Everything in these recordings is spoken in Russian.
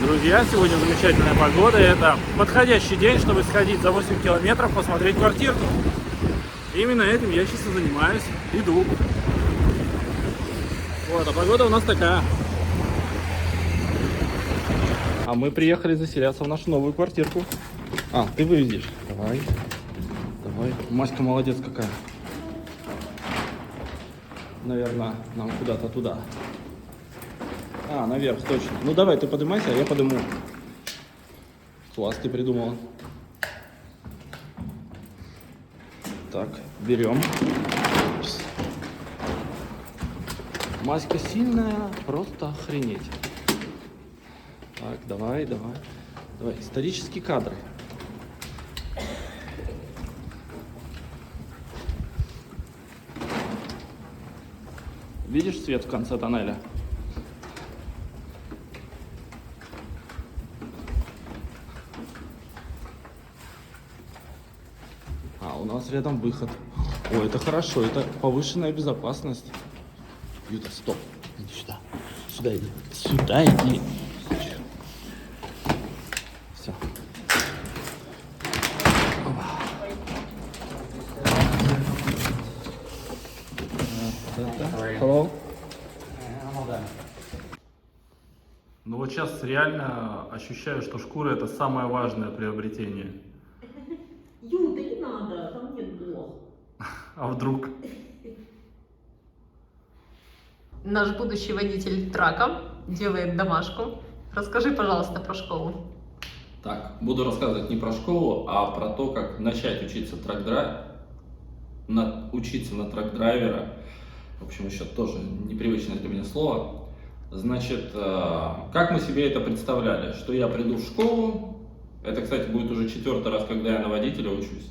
Друзья, сегодня замечательная погода. Это подходящий день, чтобы сходить за 8 километров, посмотреть квартирку. Именно этим я сейчас и занимаюсь. Иду. Вот, а погода у нас такая. А мы приехали заселяться в нашу новую квартирку. А, ты вывезешь. Давай. Давай. Маська молодец какая. Наверное, нам куда-то туда. А, наверх, точно. Ну давай, ты поднимайся, а я подниму. Класс, ты придумала. Так, берем. Маська сильная, просто охренеть. Так, давай. Давай, исторические кадры. Видишь свет в конце тоннеля? А, у нас рядом выход. О, это хорошо, это повышенная безопасность. Юта, стоп. Иди сюда. Сюда иди. Сюда иди. Все. Hello. Ну вот сейчас реально ощущаю, что шкура это самое важное приобретение. Юта, не надо, там нет блох. А вдруг? Наш будущий водитель трака делает домашку. Расскажи, пожалуйста, про школу. Так, буду рассказывать не про школу, а про то, как начать учиться учиться на трак-драйвера. В общем, еще тоже непривычное для меня слово. Значит, как мы себе это представляли? Что я приду в школу, это, кстати, будет уже 4-й раз, когда я на водителя учусь,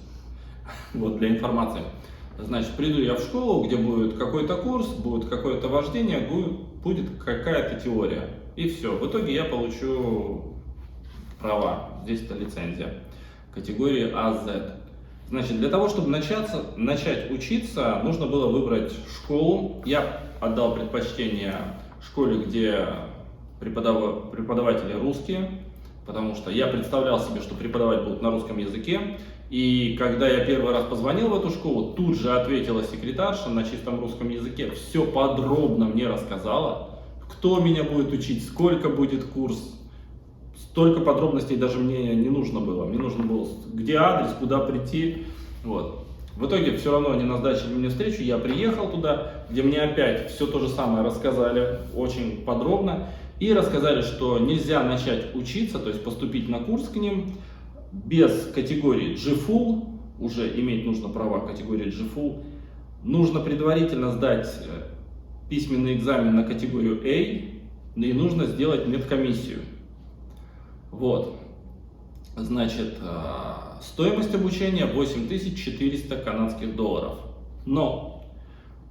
вот для информации. Значит, приду я в школу, где будет какой-то курс, будет какое-то вождение, будет какая-то теория. И все. В итоге я получу права. Здесь это лицензия категории АЗ. Значит, для того, чтобы начать учиться, нужно было выбрать школу. Я отдал предпочтение школе, где преподаватели русские, потому что я представлял себе, что преподавать будут на русском языке. И когда я первый раз позвонил в эту школу, тут же ответила секретарша на чистом русском языке, все подробно мне рассказала, кто меня будет учить, сколько будет курс. Столько подробностей даже мне не нужно было. Мне нужно было, где адрес, куда прийти. Вот. В итоге все равно они назначили мне встречу, я приехал туда, где мне опять все то же самое рассказали очень подробно. И рассказали, что нельзя начать учиться, то есть поступить на курс к ним, без категории G-Full, уже иметь нужно права категории G-Full. Нужно предварительно сдать письменный экзамен на категорию A, и нужно сделать медкомиссию. Вот, значит, стоимость обучения 8400 канадских долларов. Но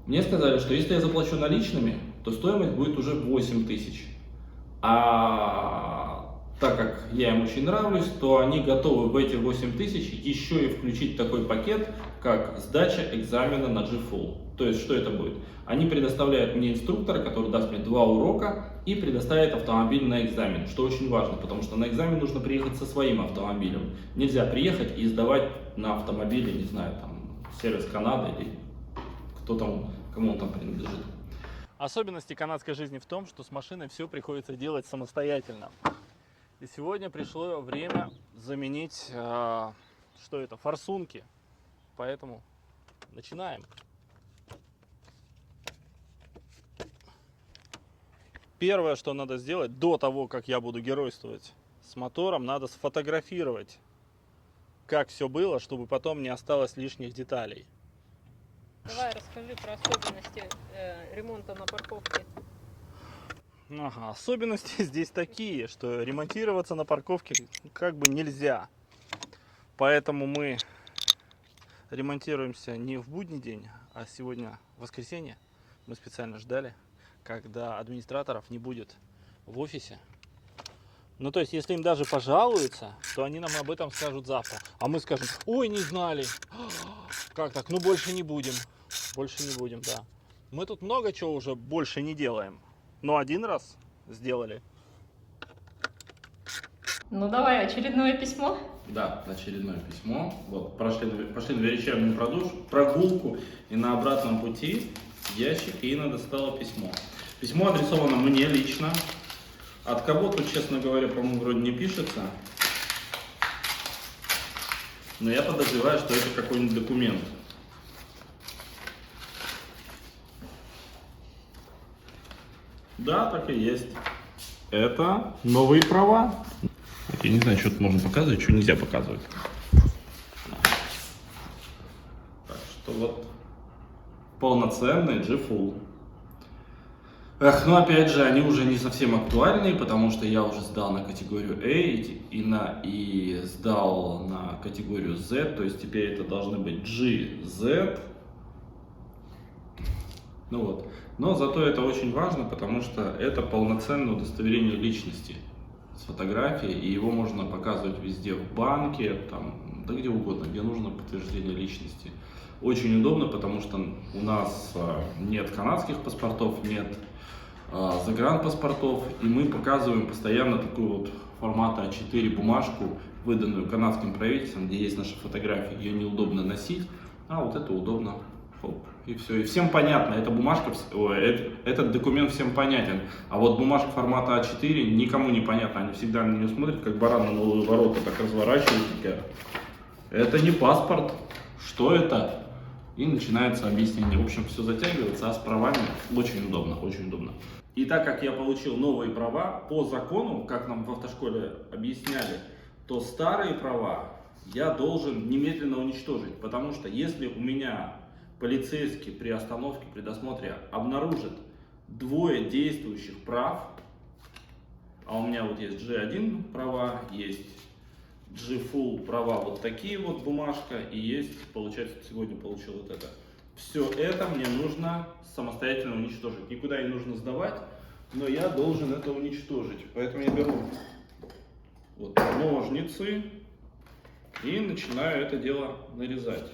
мне сказали, что если я заплачу наличными, то стоимость будет уже 8000. А так как я им очень нравлюсь, то они готовы в эти 8000 еще и включить такой пакет, как сдача экзамена на G-Full. То есть, что это будет? Они предоставляют мне инструктора, который даст мне 2 урока и предоставит автомобиль на экзамен, что очень важно, потому что на экзамен нужно приехать со своим автомобилем. Нельзя приехать и сдавать на автомобиле, не знаю, там, сервис Канады или кто там, кому он там принадлежит. Особенности канадской жизни в том, что с машиной все приходится делать самостоятельно. И сегодня пришло время заменить, форсунки. Поэтому начинаем. Первое, что надо сделать до того, как я буду геройствовать с мотором, надо сфотографировать, как все было, чтобы потом не осталось лишних деталей. Давай расскажи про особенности ремонта на парковке. Ага, особенности здесь такие, что ремонтироваться на парковке как бы нельзя. Поэтому мы ремонтируемся не в будний день, а сегодня воскресенье. Мы специально ждали, когда администраторов не будет в офисе. Ну, то есть, если им даже пожалуются, то они нам об этом скажут завтра. А мы скажем: ой, не знали. Как так? Ну, больше не будем. Больше не будем, да. Мы тут много чего уже больше не делаем. Но один раз сделали. Ну давай, очередное письмо. Да, очередное письмо. Вот, пошли на вечернюю прогулку, и на обратном пути в ящик Инна достала письмо. Письмо адресовано мне лично. От кого тут, честно говоря, по-моему, вроде не пишется. Но я подозреваю, что это какой-нибудь документ. Да, так и есть. Это новые права. Я не знаю, что тут можно показывать, что нельзя показывать. Так что вот полноценный G-Full. Эх, ну опять же, они уже не совсем актуальны, потому что я уже сдал на категорию A и сдал на категорию Z, то есть теперь это должны быть GZ. Ну вот. Но зато это очень важно, потому что это полноценное удостоверение личности с фотографией, и его можно показывать везде, в банке, там, да где угодно, где нужно подтверждение личности. Очень удобно, потому что у нас нет канадских паспортов, нет загранпаспортов, и мы показываем постоянно такую вот формата А4 бумажку, выданную канадским правительством, где есть наши фотографии. Ее неудобно носить, а вот это удобно. Хоп, и все. И всем понятно, эта бумажка, этот документ всем понятен. А вот бумажка формата А4 никому не понятна. Они всегда на нее смотрят, как баран на новые ворота, так разворачиваются, такая: это не паспорт, что это? И начинается объяснение. В общем, все затягивается, а с правами очень удобно, очень удобно. И так как я получил новые права, по закону, как нам в автошколе объясняли, то старые права я должен немедленно уничтожить. Потому что если у меня полицейский при остановке, при досмотре обнаружит двое действующих прав, а у меня вот есть G1 права, есть G-Full права, вот такие вот бумажка, и есть, получается, сегодня получил вот это. Все это мне нужно самостоятельно уничтожить. Никуда не нужно сдавать, но я должен это уничтожить. Поэтому я беру вот ножницы и начинаю это дело нарезать.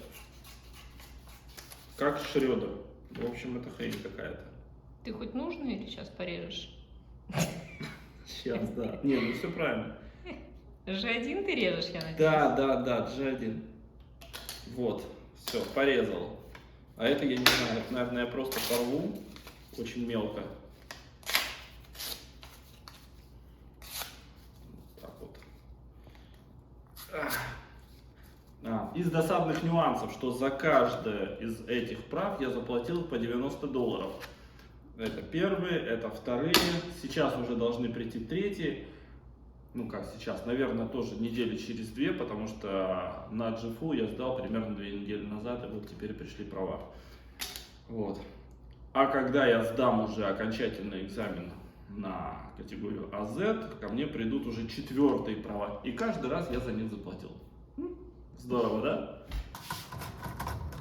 Как Шредер. В общем, это хрень какая-то. Ты хоть нужно или сейчас порежешь? Сейчас, да. Не, ну все правильно. G1 ты режешь, я надеюсь? Да, G1. Вот, все, порезал. А это я не знаю, это, наверное, я просто порву очень мелко. Так вот. Из досадных нюансов, что за каждое из этих прав я заплатил по $90. Это первые, это вторые. Сейчас уже должны прийти третьи. Ну как сейчас, наверное, тоже недели через две, потому что на G-Full я сдал примерно 2 недели назад, и вот теперь пришли права. Вот. А когда я сдам уже окончательный экзамен на категорию AZ, ко мне придут уже 4-е права, и каждый раз я за них заплатил. Здорово, да?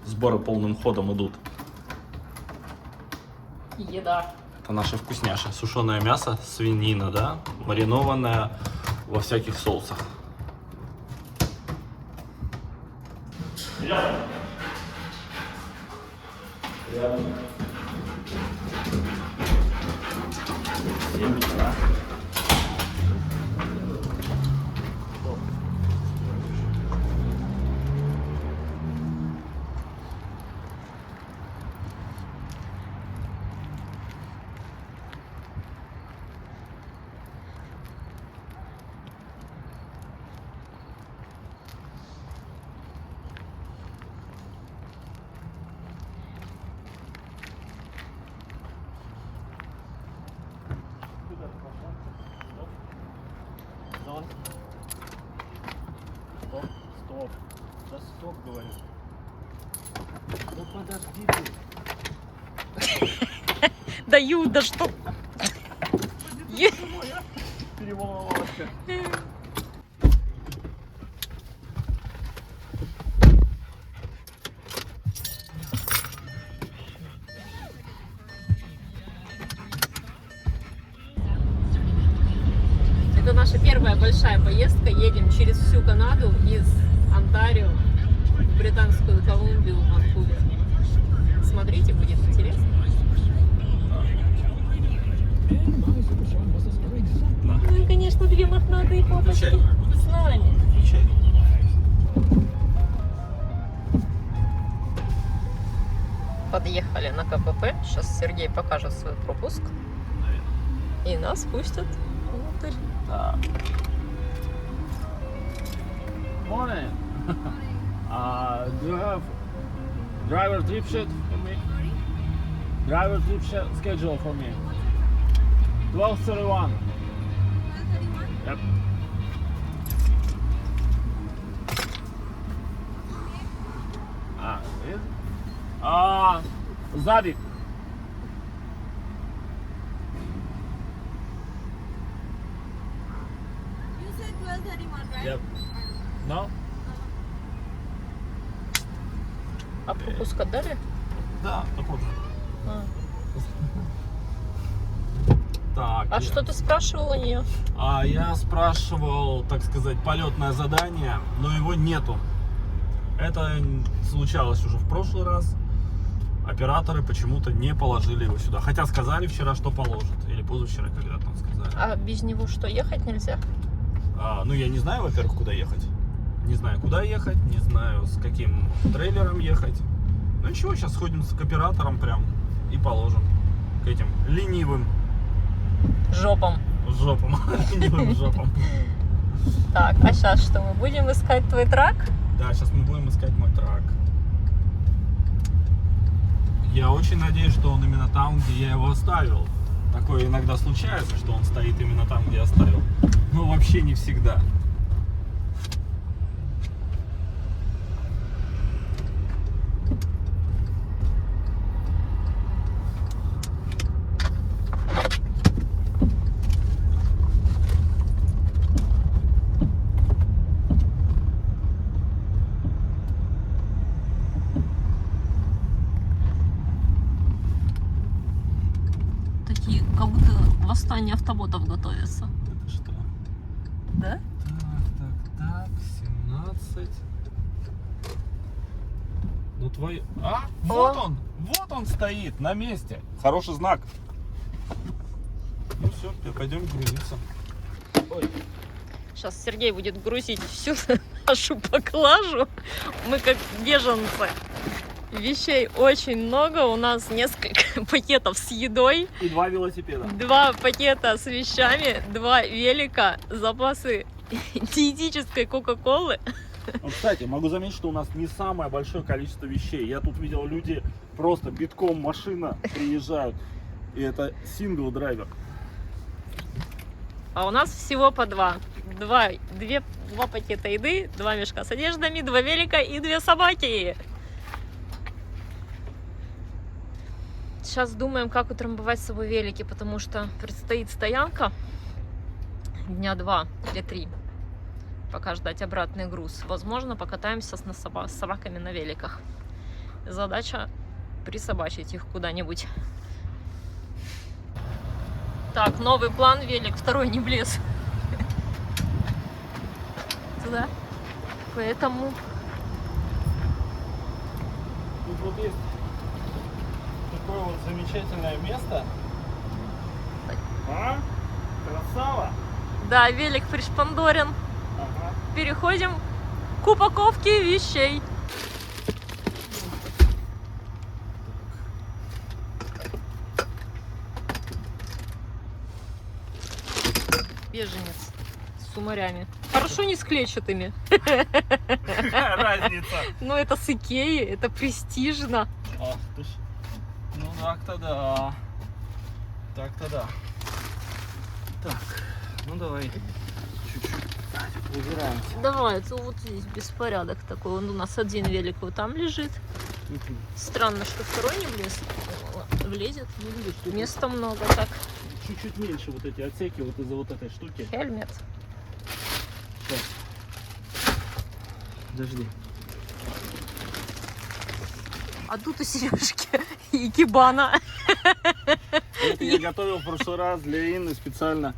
Сборы полным ходом идут. Еда. Это наша вкусняша. Сушеное мясо, свинина, да? Маринованная во всяких соусах. Стоп. Да стоп, говорю. Ну подожди ты. Даю, да что? Переволновалась. Это наша первая большая поездка. Едем через всю Канаду из Онтарио в Британскую Колумбию, в Ванкувер. Смотрите, будет интересно. Ну и, конечно, две мохнатые папочки с нами. Подъехали на КПП. Сейчас Сергей покажет свой пропуск. И нас пустят внутрь. Так. Morning. Do you have driver trip sheet for me? Driver trip schedule for me. 12:31. Yep. Сзади. You said 12:31, right? Yep. No? А пропуск отдали? Да, такой же. А, Так. а что ты спрашивал у нее? Я спрашивал, так сказать, полетное задание, но его нету. Это случалось уже в прошлый раз. Операторы почему-то не положили его сюда. Хотя сказали вчера, что положат. Или позавчера когда-то нам сказали. А без него что, ехать нельзя? Ну, я не знаю, во-первых, куда ехать. Не знаю, куда ехать, не знаю, с каким трейлером ехать. Ну ничего, сейчас сходим к операторам прям и положим. К этим ленивым Жопом. жопам. Ленивым жопам. Так, а сейчас что, мы будем искать твой трак? Да, сейчас мы будем искать мой трак. Я очень надеюсь, что он именно там, где я его оставил. Такое иногда случается, что он стоит именно там, где я оставил. Но вообще не всегда. Такие, как будто восстание автоботов готовится. Это что? Да? Так, 17. Ну твой... Вот он стоит на месте. Хороший знак. Ну все, пойдем грузиться. Ой. Сейчас Сергей будет грузить всю нашу поклажу. Мы как беженцы. Вещей очень много. У нас несколько пакетов с едой, И 2 велосипеда. 2 пакета с вещами, 2 велика, запасы диетической кока-колы. Кстати, могу заметить, что у нас не самое большое количество вещей. Я тут видел, люди просто битком машина приезжают. И это сингл-драйвер. А у нас всего по 2. 2 пакета еды, 2 мешка с одеждами, 2 велика и 2 собаки. Сейчас думаем, как утрамбовать с собой велики, потому что предстоит стоянка дня 2 или 3. Пока ждать обратный груз. Возможно, покатаемся с собаками на великах. Задача присобачить их куда-нибудь. Так, новый план, велик, второй не влез. Туда. Поэтому... Тут вот есть такое вот замечательное место. А? Красава! Да, велик пришпандорен. Ага. Переходим к упаковке вещей. Беженец с сумарями. Хорошо не с клетчатыми. Какая разница? Но это с Икеи, это престижно. Ах ты ж. Ну так-то да. Так-то да. Так, ну давай чуть-чуть убираемся. Давай, это вот здесь беспорядок такой. Вон у нас один велик вот там лежит. Странно, что второй не влез. Влезет. Места много так. Чуть-чуть меньше вот эти отсеки вот из-за вот этой штуки. Хельмет. Сейчас. Подожди. А тут у Сережки икебана. Это я готовил в прошлый раз для Инны специально.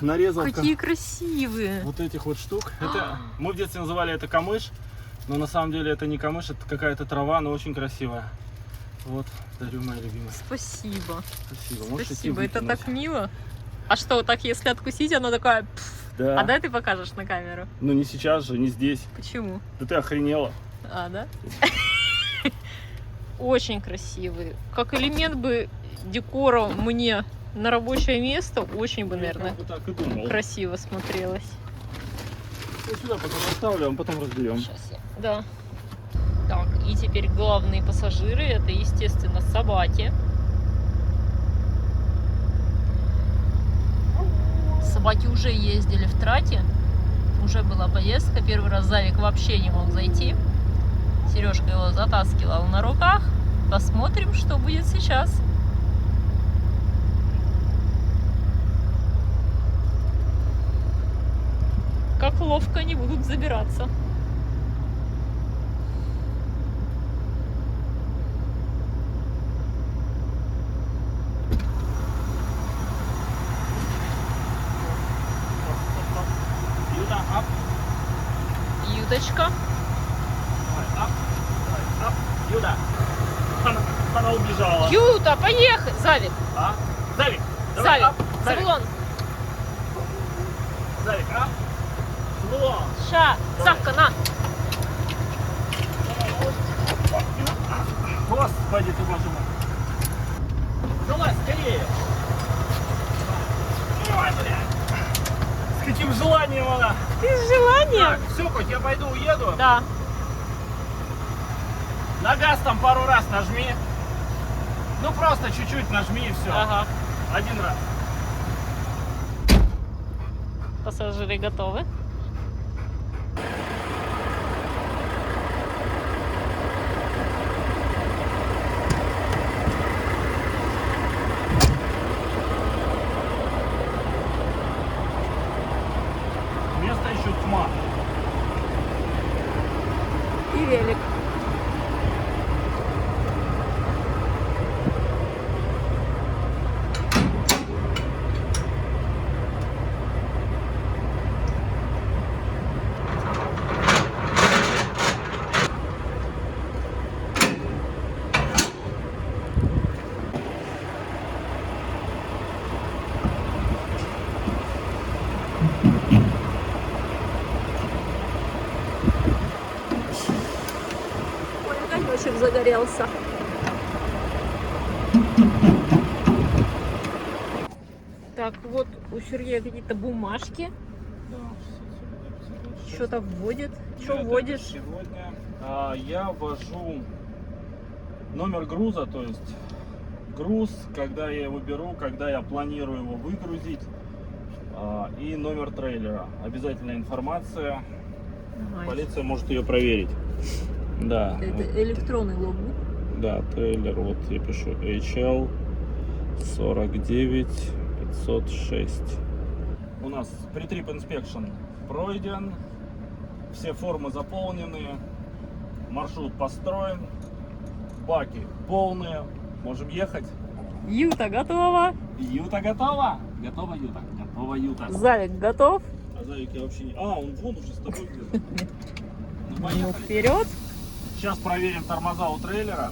Нарезал Какие красивые. вот этих вот штук. Это, мы в детстве называли это камыш, но на самом деле это не камыш, это какая-то трава, но очень красивая. Вот, дарю, моя любимая. Спасибо. Спасибо. Можешь идти Спасибо, это выкинуть. так мило. А что, вот так если откусить, она такая... «Пф». Да. А дай ты покажешь на камеру. Ну не сейчас же, не здесь. Почему? Да ты охренела. А, да? Очень красивый. Как элемент бы декора мне на рабочее место очень бы, наверное, Я так и думал. красиво смотрелось. Я сюда потом оставлю, а потом разберем. Сейчас я... Да. Так, и теперь главные пассажиры. Это, естественно, собаки. Собаки уже ездили в трате. Уже была поездка. Первый раз Завик вообще не мог зайти. Сережка его затаскивал на руках. Посмотрим, что будет сейчас. Как ловко они будут забираться. Юта, ап. Юточка. Давай, ап. Давай, ап. Юта. Она убежала. Юта, поехали! Завик! А? Завик. Давай, Завик! ап. Завик. Заглон! Завик, ап. Вон. Ша! Савка, на! Господи ты, боже мой. Залазь скорее. Ой, блядь. С каким желанием она. Без желания? Так, все, хоть я пойду уеду. Да. На газ там пару раз нажми. Ну просто чуть-чуть нажми и все. Ага. Один раз. Пассажиры готовы. Место еще тьма. И велик. Ой, огонечек загорелся. Так, вот у Сергея какие-то бумажки. Что-то вводит. Что вводишь? Сегодня я ввожу номер груза, то есть груз, когда я его беру, когда я планирую его выгрузить, и номер трейлера. Обязательная информация. Ага, Полиция может ее проверить. Да. это электронный логбук. Да, трейлер, вот я пишу HL 49 506. У нас pre-trip inspection пройден, все формы заполнены, маршрут построен, баки полные, можем ехать. Юта готова. Юта готова? Готова Юта? Готова Юта. Завик готов. А Завик я вообще не... А, он вон уже с тобой где-то. Ну, Ну, поехали. вперед. Сейчас проверим тормоза у трейлера.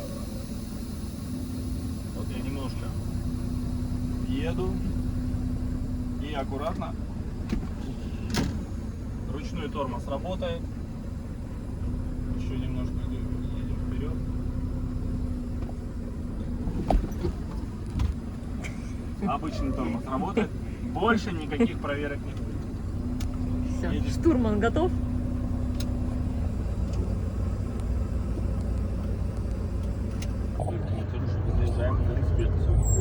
Вот я немножко еду. И аккуратно. Ручной тормоз работает. Еще немножко едем вперед. Обычный тормоз работает. Больше никаких проверок нет. Все. Едем. Штурман готов.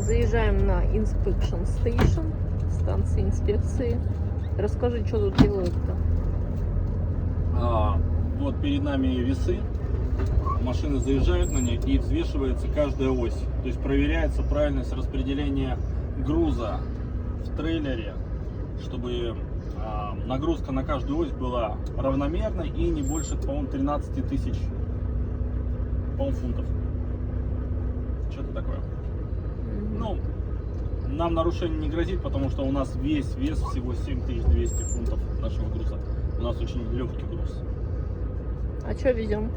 Заезжаем на Inspection Station, станции инспекции. Расскажи, что тут делают-то? Вот перед нами весы. Машины заезжают на них и взвешивается каждая ось. То есть проверяется правильность распределения груза в трейлере, чтобы нагрузка на каждую ось была равномерной и не больше, по-моему, 13 тысяч, по-моему, фунтов. Что-то такое. Ну, нам нарушение не грозит, потому что у нас весь вес всего 7200 фунтов нашего груза. У нас очень легкий груз. А что везем?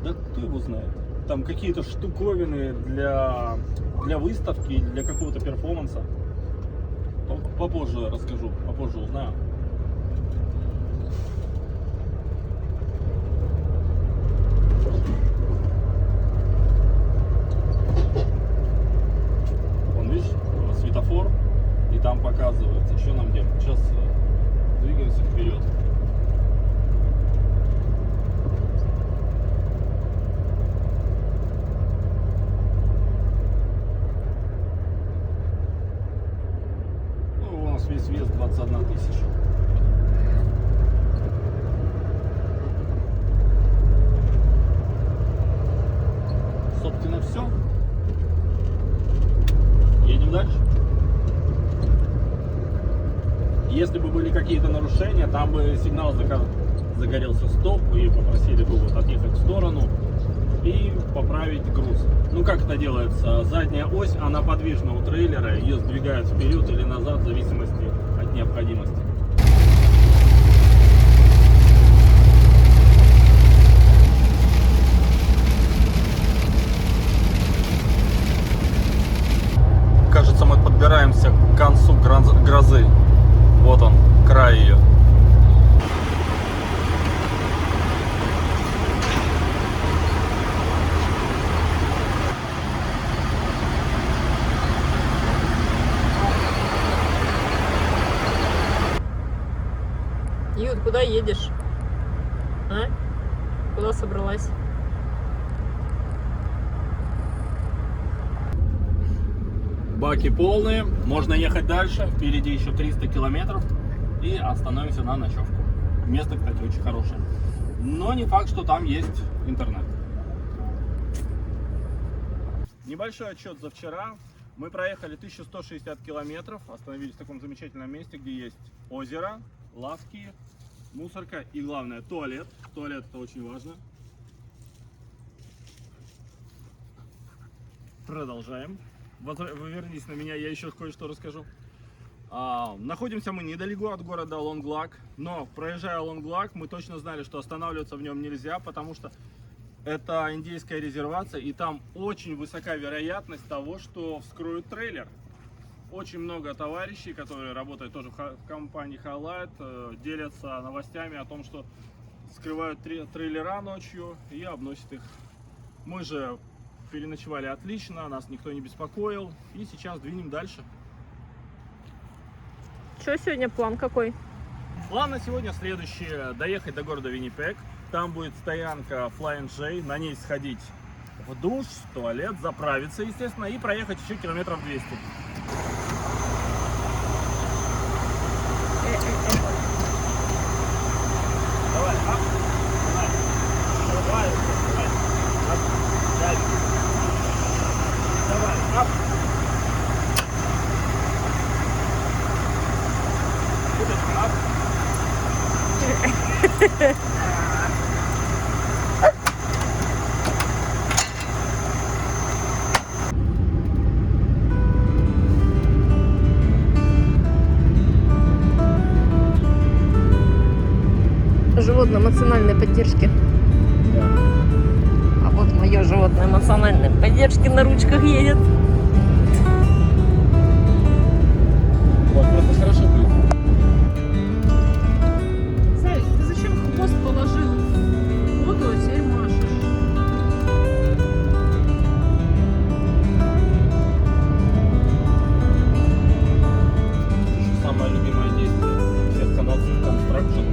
Да кто его знает. Там какие-то штуковины для выставки, для какого-то перформанса. Попозже расскажу, попозже узнаю. Вон, видишь, светофор, и там показывается, что нам делать. Сейчас двигаемся вперед. Ну, у нас весь вес 21 тысяча. Собственно, все. Едем дальше. Если бы были какие-то нарушения, там бы сигнал загорелся стоп, и попросили бы вот отъехать в сторону и поправить груз. Ну как это делается? Задняя ось, она подвижна у трейлера, ее сдвигают вперед или назад в зависимости от необходимости. Кажется, мы подбираемся к концу грозы. Вот он, край ее. Юд, куда едешь? А? Куда собралась? Баки полные, можно ехать дальше. Впереди еще 300 километров. И остановимся на ночевку. Место, кстати, очень хорошее. Но не факт, что там есть интернет. Небольшой отчет за вчера. Мы проехали 1160 километров. Остановились в таком замечательном месте, где есть озеро, лавки, мусорка и, главное, туалет. Туалет — это очень важно. Продолжаем. Вы вернитесь на меня, я еще кое-что расскажу. Находимся мы недалеко от города Лонглак, но проезжая Лонглак, мы точно знали, что останавливаться в нем нельзя, потому что это индейская резервация, и там очень высока вероятность того, что вскроют трейлер. Очень много товарищей, которые работают тоже в компании Highlight, делятся новостями о том, что скрывают трейлера ночью и обносят их. Мы же переночевали отлично, нас никто не беспокоил, и сейчас двинем дальше. Что сегодня план какой? План на сегодня следующий: доехать до города Виннипег, там будет стоянка Flying J, на ней сходить в душ, в туалет, заправиться, естественно, и проехать еще километров 200. Давай, ап, давай, давай, давай, ап, давай, давай, ап. Ап. Животное эмоциональной поддержки. А вот мое животное эмоциональной поддержки на ручках едет. Вот, просто хорошо будет. Савик, ты зачем хвост положил в воду, а теперь машешь? Самое любимое действие всех канадцев — Construction.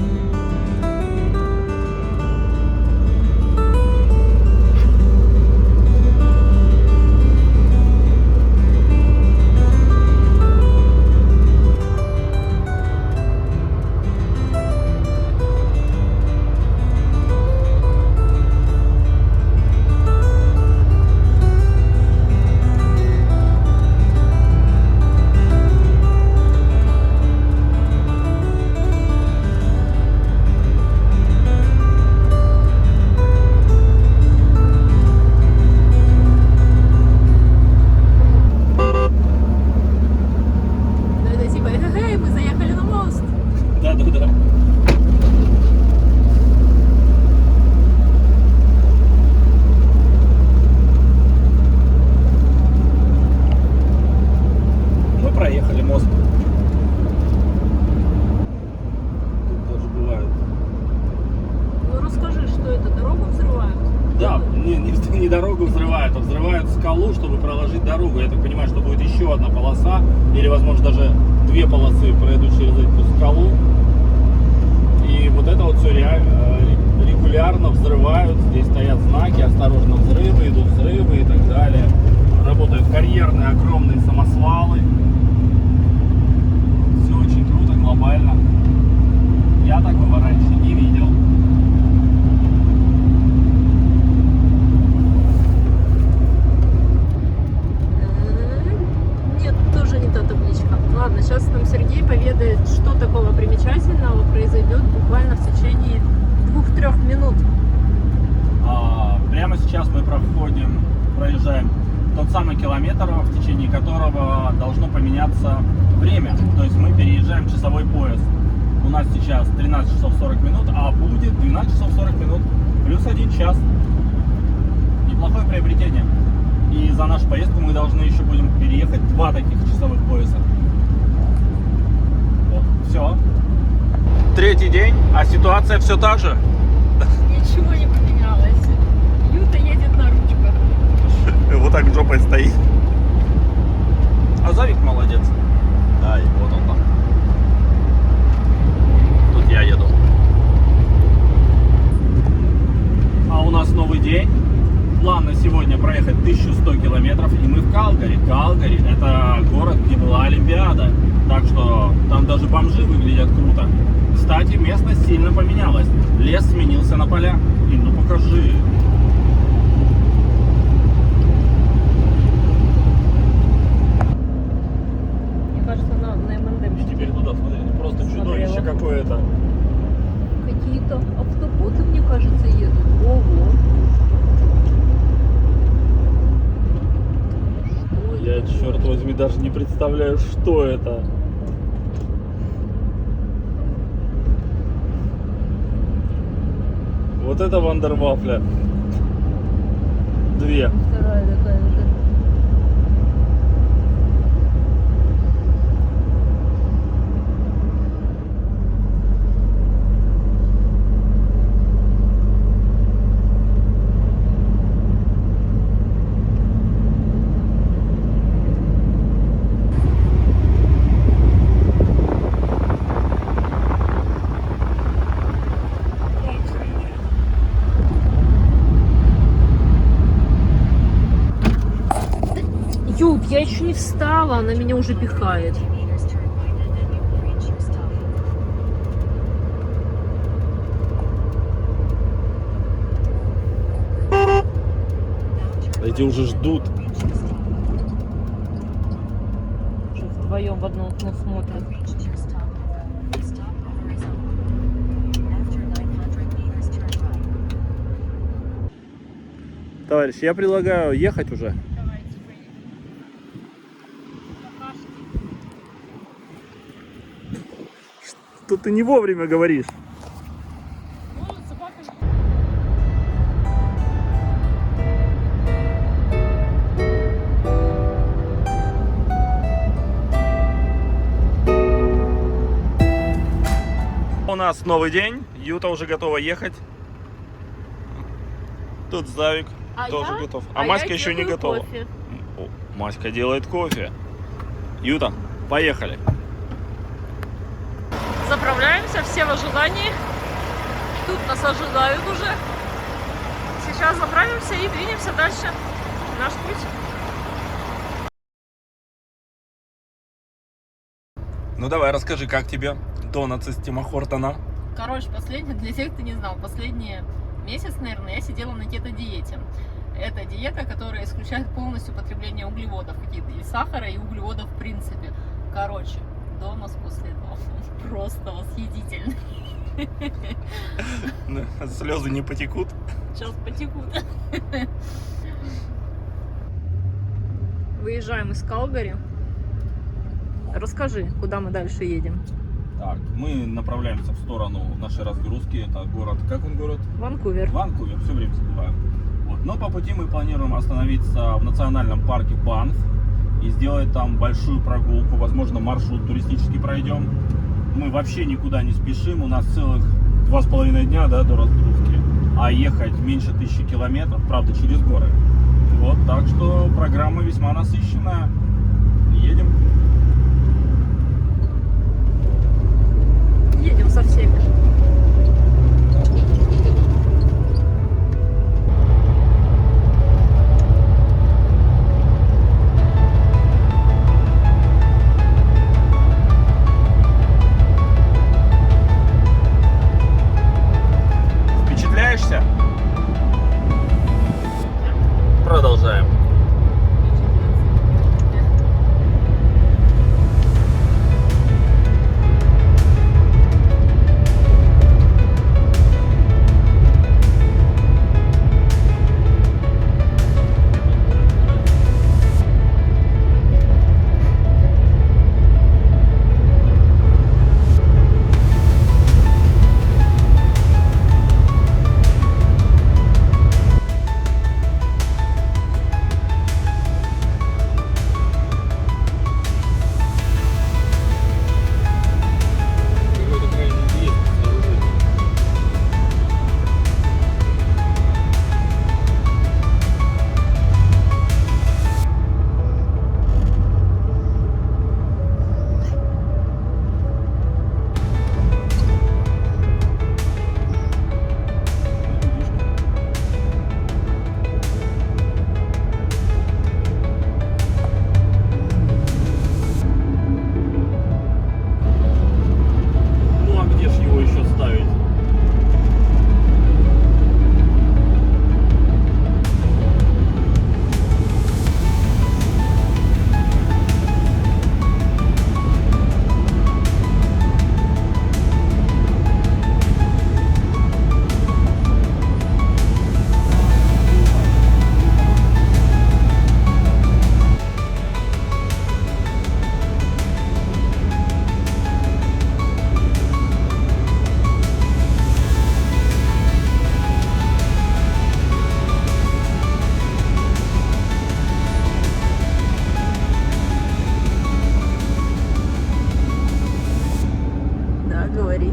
Да. Мы проехали мост. это взрывают скалу, чтобы проложить дорогу. Я так понимаю, что будет еще одна полоса, или, возможно, даже две полосы пройдут через эту скалу. И вот это вот все регулярно взрывают. Здесь стоят знаки, осторожно, взрывы, идут взрывы и так далее. Работают карьерные огромные самосвалы. Все очень круто, глобально. Я такого раньше не видел. Нет, тоже не та табличка. Ладно, сейчас нам Сергей поведает, что такого примечательного произойдет буквально в течение 2-3 минут. Прямо сейчас мы проезжаем тот самый километр, в течение которого должно поменяться время. То есть мы переезжаем часовой пояс. У нас сейчас 13 часов 40 минут, а будет 12 часов 40 минут плюс 1 час. Неплохое приобретение. И за нашу поездку мы должны еще будем переехать 2 таких часовых пояса. Вот, все. 3-й день, а ситуация все та же. Ничего не поменялось. Юта едет на ручках. Вот так жопой стоит. А Завик молодец. Да, и вот он там. Тут я еду. А у нас новый день. План на сегодня проехать 1100 километров, и мы в Калгари. Калгари — это город, где была Олимпиада. Так что там даже бомжи выглядят круто. Кстати, местность сильно поменялась. Лес сменился на поля. И ну покажи. Мне кажется, на МНД. И теперь туда, смотри, ну просто чудовище какое-то. Какие-то автоботы, мне кажется, едут. Ого. Я, черт возьми, даже не представляю, что это. Вот это вандервафля. 2. Вторая такая-то. Ют, я еще не встала, она меня уже пихает. Эти уже ждут. Уже вдвоем в одно окно смотрят. Товарищ, я предлагаю ехать уже. Что ты не вовремя говоришь? У нас новый день, Юта уже готова ехать. Тут Завик тоже готов. А Маська еще не готова. Кофе. О, Маська делает кофе. Юта, поехали. Заправляемся, все в ожидании. Тут нас ожидают уже. Сейчас заправимся и двинемся дальше. Наш путь. Ну давай, расскажи, как тебе донат из Тима Хортона? Короче, для тех, кто не знал, последний месяц, наверное, я сидела на кето-диете. Это диета, которая исключает полностью потребление углеводов, какие-то и сахара, и углеводов в принципе. Короче, донат после этого просто восхитительный. Слезы не потекут. Сейчас потекут. Выезжаем из Калгари. Расскажи, куда мы дальше едем. Так, мы направляемся в сторону нашей разгрузки. Это город, как он город? Ванкувер. Ванкувер, все время забываю. Вот. Но по пути мы планируем остановиться в национальном парке Банф и сделать там большую прогулку. Возможно, маршрут туристический пройдем. Мы вообще никуда не спешим. У нас целых 2,5 дня, да, до разгрузки. А ехать меньше 1000 километров, правда, через горы. Вот, так что программа весьма насыщенная. Едем. Едем со всеми. Впечатляешься? Продолжаем. Ну а где ж его еще ставить? Да, говори.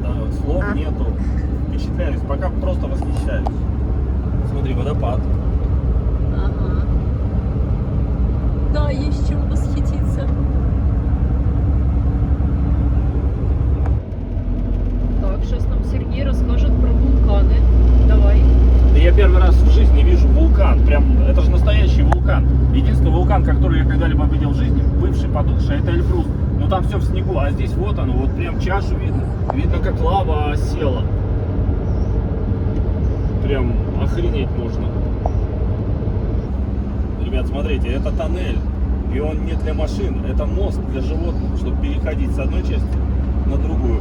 Да, слов А. нету. Впечатляюсь, пока просто восхищаюсь. Смотри, водопад. Ага. Да, есть чем восхититься. Так, сейчас нам Сергей расскажет про вулканы. Давай. Да я первый раз в жизни вижу вулкан. Прям, это же настоящий вулкан. Единственный вулкан, который я когда-либо видел в жизни, бывший потухший, это Эльбрус. Но там все в снегу, а здесь вот оно, вот прям чашу видно. Видно, как лава осела. Прям охренеть можно. Ребят, смотрите, это тоннель. И он не для машин, это мост для животных, чтобы переходить с одной части на другую.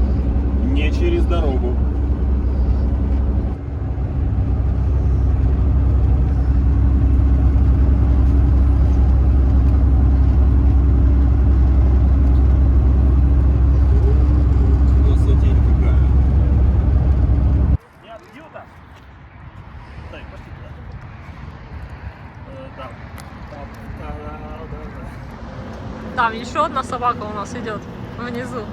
Не через дорогу. Красотень какая. Не отбьют-то? Дай, пошли туда. Да. Там еще одна собака у нас идет внизу.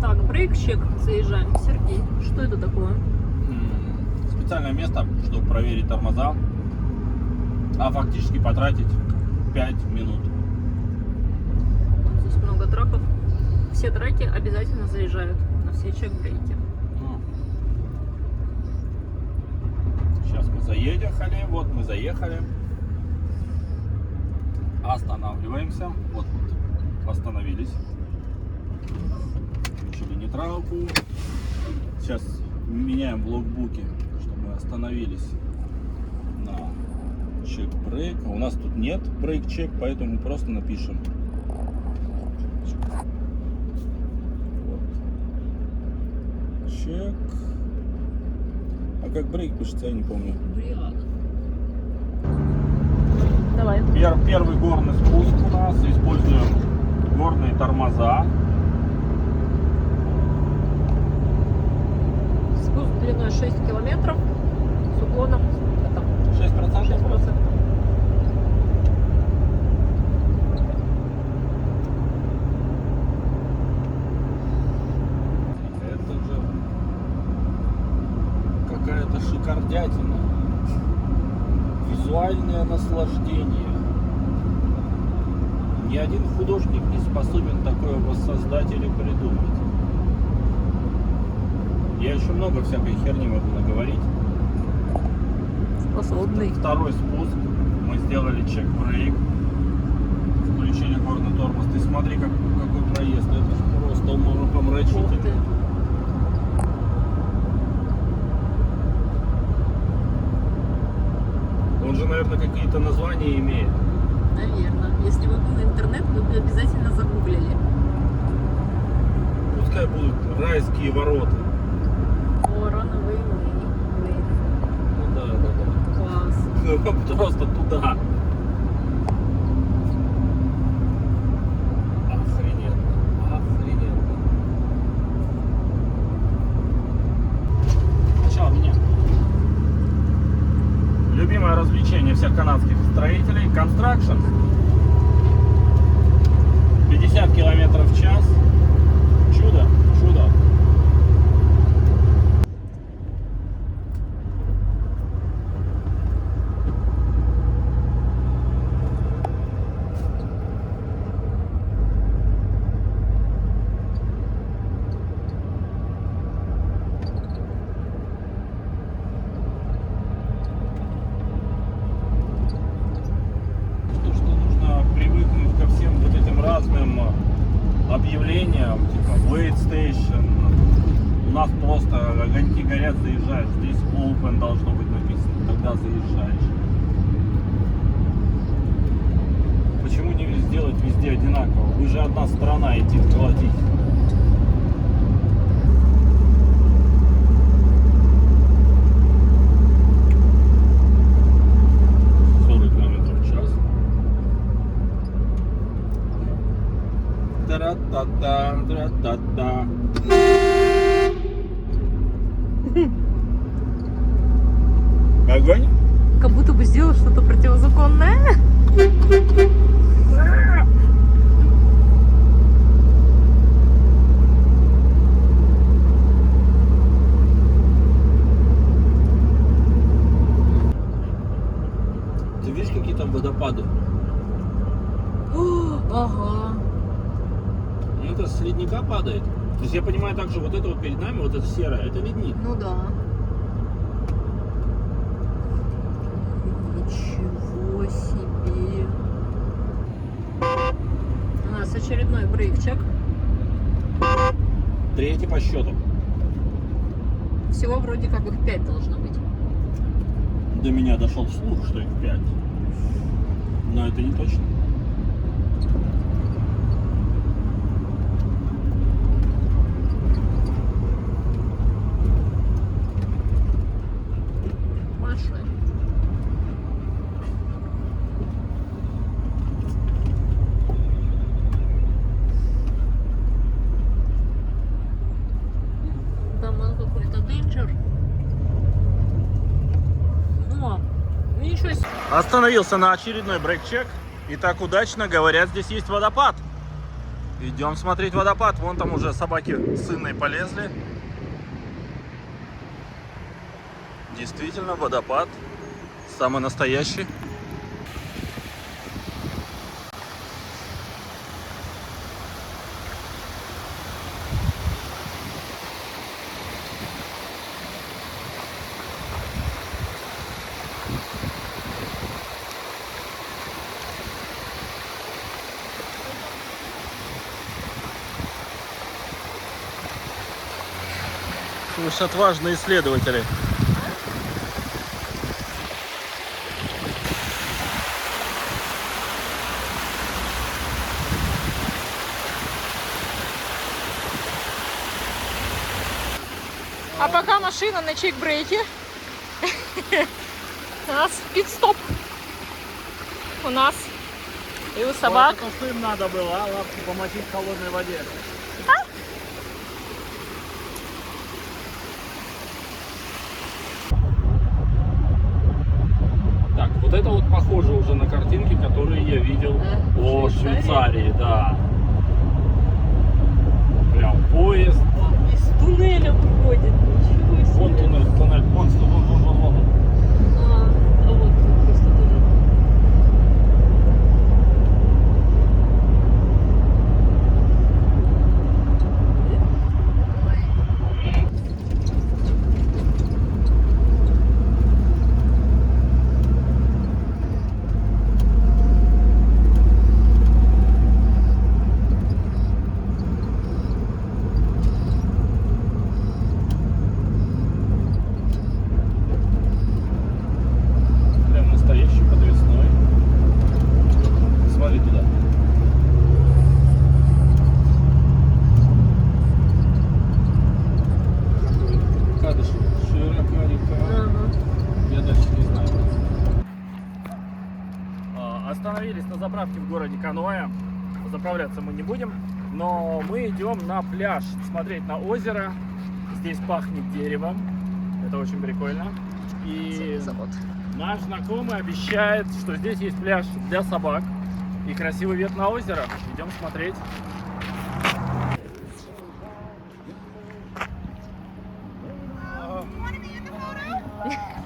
Так, брейк-чек заезжаем. Сергей, что это такое? Специальное место, чтобы проверить тормоза, а фактически потратить 5 минут. Здесь много траков. Все траки обязательно заезжают на все чек-брейки. Сейчас мы заехали, вот мы заехали. Останавливаемся. Вот, остановились. Включили нейтралку. Сейчас меняем в логбуке, что мы остановились на чек-брейк. У нас тут нет брейк-чек, поэтому просто напишем. Вот. Чек. А как брейк пишется, я не помню. Давай. Первый горный спуск у нас. Используем горные тормоза. Спуск длиной 6 километров с уклоном 6%. 6%. шикардятина. Визуальное наслаждение. Ни один художник не способен такое воссоздать или придумать. Я еще много всякой херни могу наговорить. Способный. Второй спуск. Мы сделали чек-брейк. Включили горный тормоз. Ты смотри, какой проезд. Это же просто умопомрачительно. Он же, наверное, какие-то названия имеет. Наверное. Если бы был интернет, мы бы обязательно загуглили. Пускай будут райские ворота. Вороновый мыль. Ну да. Класс. Просто туда. Охрененно. Сначала меня. Любимое развлечение всех канадских строителей — Construction. 50 километров в час. Чудо. То, что нужно привыкнуть ко всем вот этим разным объявлениям, типа Wait Station. У нас просто огоньки горят, заезжаешь. Здесь Open должно быть написано, тогда заезжаешь. Почему не сделать везде одинаково? Вы же одна страна, идти колотить. Тра-та-та, тра-та-та. Огонь? Как будто бы сделал что-то противозаконное. Ты видишь, какие там водопады? Ага. Ну, это с ледника падает. То есть я понимаю также, вот это вот перед нами, вот это серое, это ледник. Ну да. Ничего себе. У нас очередной брейкчек. Третий по счету. Всего вроде как их 5 должно быть. До меня дошел слух, что их 5. Но это не точно. Машина. Там он какой-то danger. О, ничего себе. Остановился на очередной брейк-чек. И так удачно, говорят, здесь есть водопад. Идем смотреть водопад. Вон там уже собаки с сыной полезли. Действительно, водопад. Самый настоящий. Уж отважные исследователи. А пока машина на чек-брейке, у нас пит-стоп. У нас и у собак. Вот это сын надо было, лапки помочить в холодной воде. Так, вот это вот похоже уже на картинки, которые я видел о Швейцарии, да. Прям поезд. Из туннеля выходит. Ничего себе. Вон туннель, вон, остановились на заправке в городе Каноэ. Заправляться мы не будем, но мы идем на пляж смотреть на озеро. Здесь пахнет деревом. Это очень прикольно. И Завод. наш знакомый обещает, что здесь есть пляж для собак и красивый вид на озеро. Идем смотреть.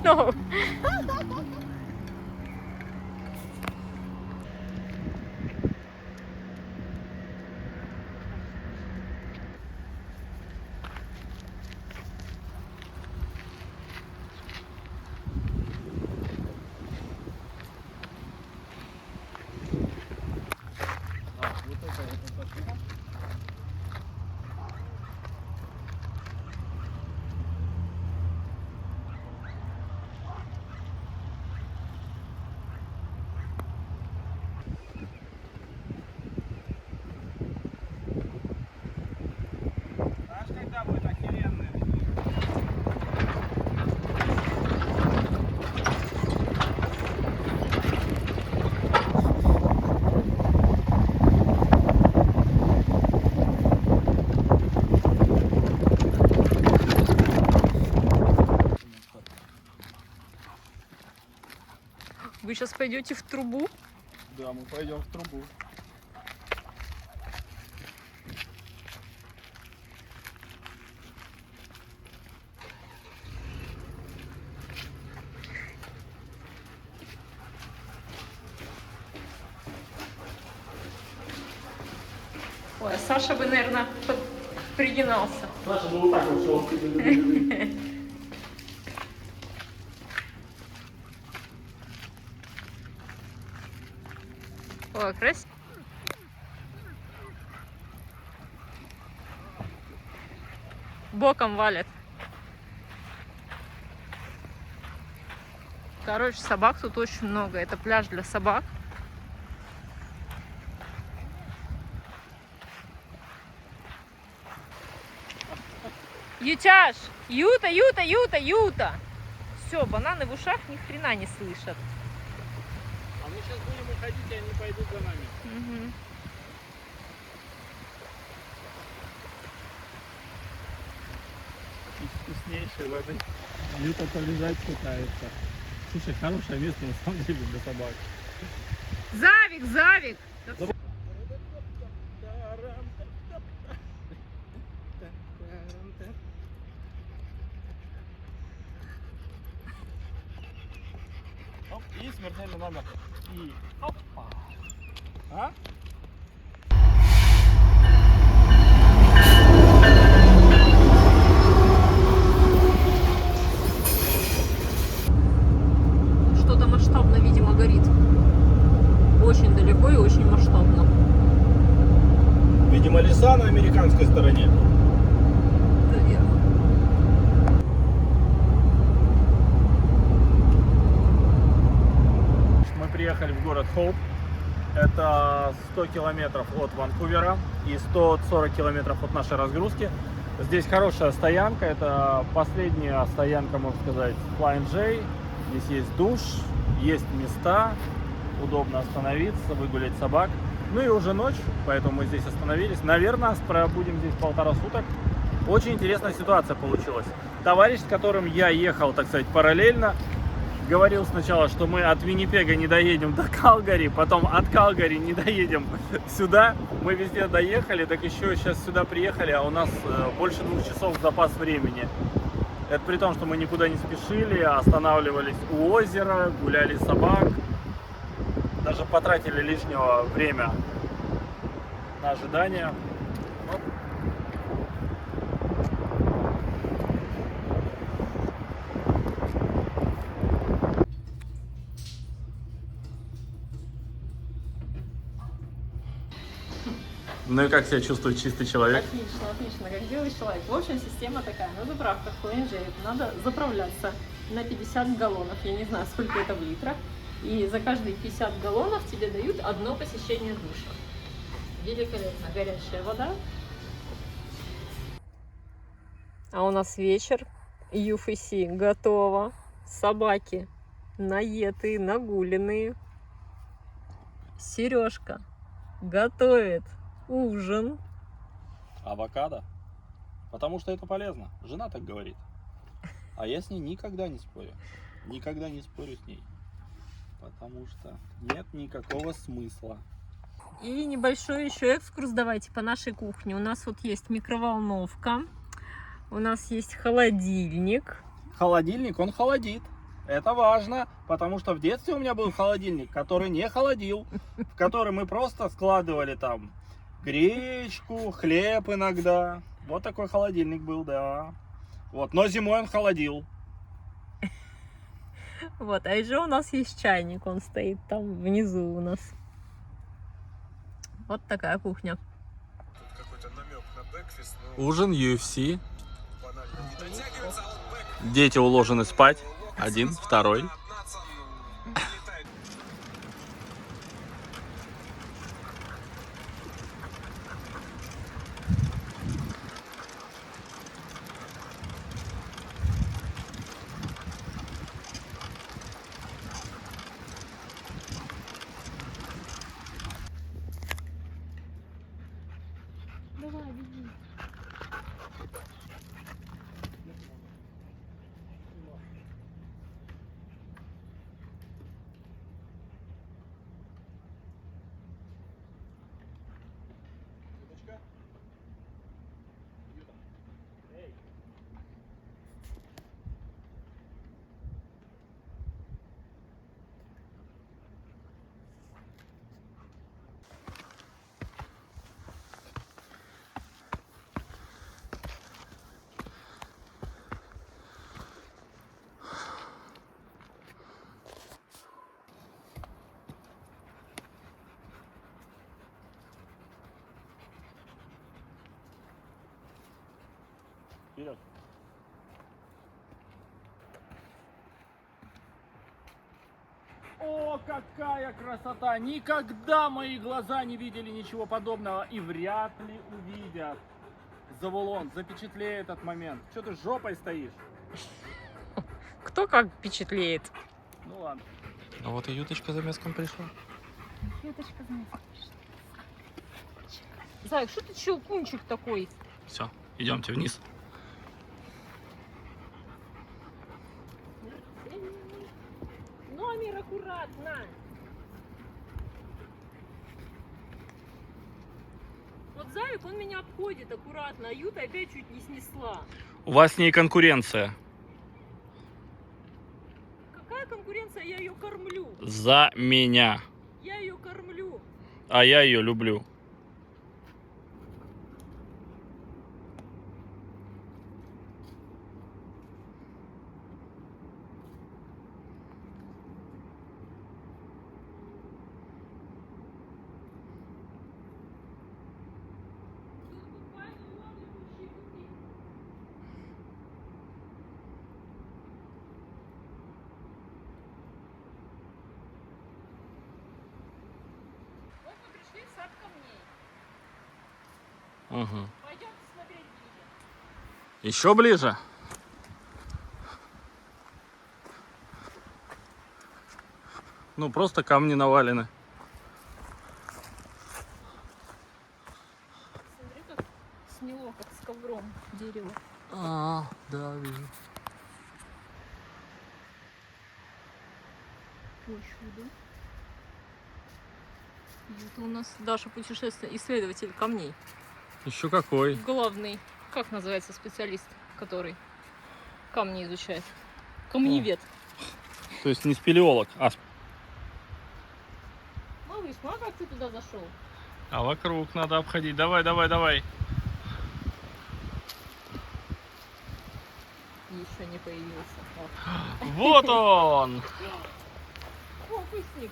No. Вы сейчас пойдете в трубу? Да, мы пойдем в трубу. Ой, а Саша бы, наверное, пригинался. Саша бы вот так вот шел. Ой, красиво. Боком валит. Короче, собак тут очень много. Это пляж для собак. Ютяш! Юта, Юта, Юта, Юта! Все, бананы в ушах ни хрена не слышат. А мы сейчас будем уходить, и они пойдут за нами. Мгм. Из вкуснейшей воды. Юта полежать пытается. Слушай, хорошее место на самом деле для собак. Завик, Завик! Оп, и смертельный номер. И опа. А? Что-то масштабно, видимо, горит. Очень далеко и очень масштабно. Видимо, леса на американской стороне. Наверное. Мы приехали в город Хоуп. Это 100 километров от Ванкувера и 140 километров от нашей разгрузки. Здесь хорошая стоянка. Это последняя стоянка, можно сказать, Flying J. Здесь есть душ, есть места. Удобно остановиться, выгулять собак. Ну и уже ночь, поэтому мы здесь остановились. Наверное, пробудем здесь 1,5 суток. Очень интересная ситуация получилась. Товарищ, с которым я ехал, так сказать, параллельно, говорил сначала, что мы от Виннипега не доедем до Калгари, потом от Калгари не доедем сюда. Мы везде доехали, так еще сейчас сюда приехали, а у нас больше 2 часов запас времени. Это при том, что мы никуда не спешили, останавливались у озера, гуляли собак. Даже потратили лишнего время на ожидание. Вот. Ну и как себя чувствует чистый человек? Отлично, отлично, как делает человек. В общем, система такая. На заправках Flying J надо заправляться на 50 галлонов. Я не знаю, сколько это в литрах. И за каждые 50 галлонов тебе дают одно посещение душа. Великолепно. Горячая вода. А у нас вечер. UFC готово. Собаки наетые, нагуленные. Сережка готовит ужин. Авокадо. Потому что это полезно. Жена так говорит. А я с ней никогда не спорю. Никогда не спорю с ней. Потому что нет никакого смысла. И небольшой еще экскурс давайте по нашей кухне. У нас вот есть микроволновка, у нас есть холодильник. Холодильник, он холодит. Это важно, потому что в детстве у меня был холодильник, который не холодил, в который мы просто складывали там гречку, хлеб иногда. Вот такой холодильник был, да. Вот, но зимой он холодил. Вот, а еще у нас есть чайник, он стоит там внизу у нас. Вот такая кухня. Ужин UFC. Дети уложены спать. Один, второй. Давай, беги. Вперед. О, какая красота! Никогда мои глаза не видели ничего подобного и вряд ли увидят. Завулон, запечатлей этот момент. Что ты жопой стоишь? Кто как впечатляет? Ну ладно. А вот и Юточка за мяском пришла. Веточка, Зайк, что ты щелкунчик такой? Все, идемте вниз. Номер аккуратно. Вот Зайк, он меня обходит аккуратно, а Юта опять чуть не снесла. У вас с ней конкуренция. Какая конкуренция? Я ее кормлю. За меня. Я ее кормлю. А я ее люблю. Вот мы пришли в сад камней. Угу. Пойдемте смотреть ближе. Еще ближе. Ну, просто камни навалены. Смотри, как сняло, как с ковром дерево. А, да, вижу. Ой, чудо. Это у нас Даша путешествие, исследователь камней. Еще какой. Главный, как называется специалист, который камни изучает? Камневед. То есть не спелеолог, а... Малыш, ну а как ты туда зашел? А вокруг надо обходить. Давай, давай, давай. Еще не появился. Вот он! Фокусник.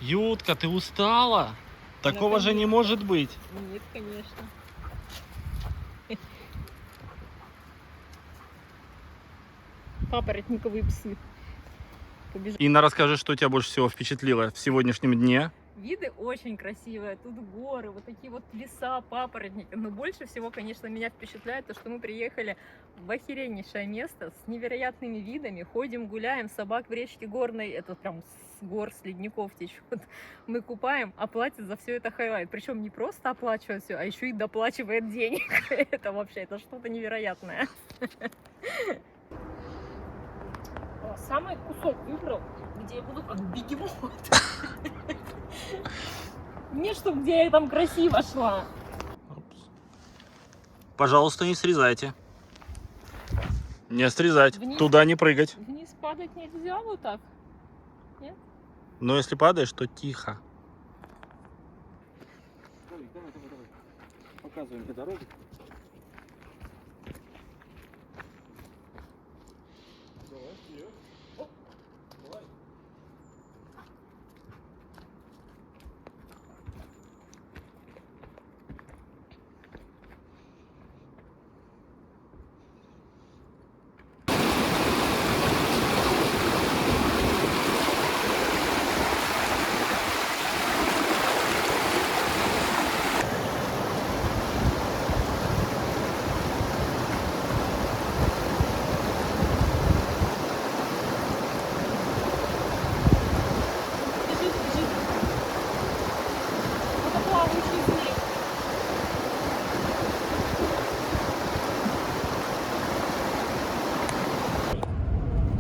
Ютка, ты устала? Такого же не Наконец-то. может быть. Нет, конечно. Папоротниковые псы. Побежали. Инна, расскажи, что тебя больше всего впечатлило в сегодняшнем дне. Виды очень красивые. Тут горы, вот такие вот леса, папоротники. Но больше всего, конечно, меня впечатляет то, что мы приехали в охереннейшее место с невероятными видами. Ходим, гуляем, собак в речке горной. Это прям с гор, с ледников течет. Мы купаем, а платит за все это Highlight. Причем не просто оплачивает все, а еще и доплачивает денег. Это вообще, это что-то невероятное. Самый кусок выбрал, где я буду как бегемот. Не что, где я там красиво шла. Пожалуйста, не срезайте. Не срезать. Вниз? Туда не прыгать. Вниз падать нельзя вот так. Но если падаешь, то тихо. Давай. Показываем по дороге.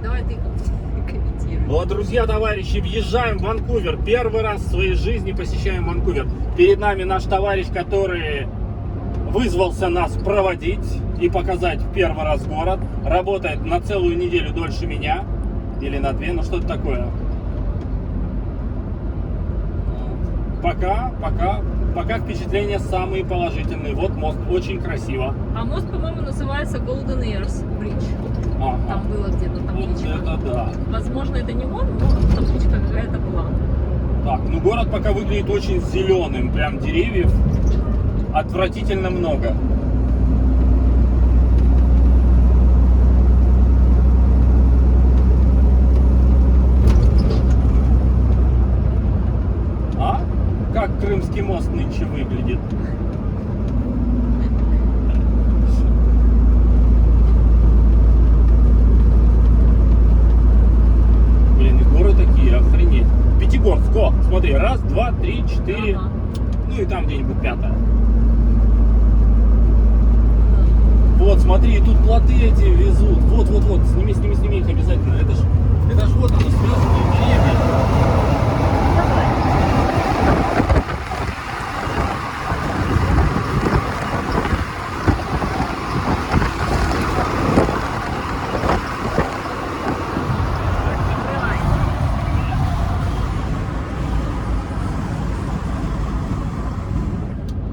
Давай ты комментируй. Вот, друзья, товарищи, въезжаем в Ванкувер. Первый раз в своей жизни посещаем Ванкувер. Перед нами наш товарищ, который вызвался нас проводить и показать в первый раз город. Работает на целую неделю дольше меня. Или на 2, ну что-то такое. Пока впечатления самые положительные. Вот мост, очень красиво. А мост, по-моему, называется Golden Ears Bridge. Ага. Там было где-то Вот табличка. это да. Возможно, это не он, но табличка какая-то была. Так, ну город пока выглядит очень зеленым. Прям деревьев отвратительно много. А? Как Крымский мост нынче выглядит? Блин, и горы такие, охренеть. Пятигорск, о, смотри, 1, 2, 3, 4, Ага. ну и там где-нибудь 5. Вот, смотри, тут плоты эти везут. Вот, сними их обязательно. Это ж вот оно, связанные деревья.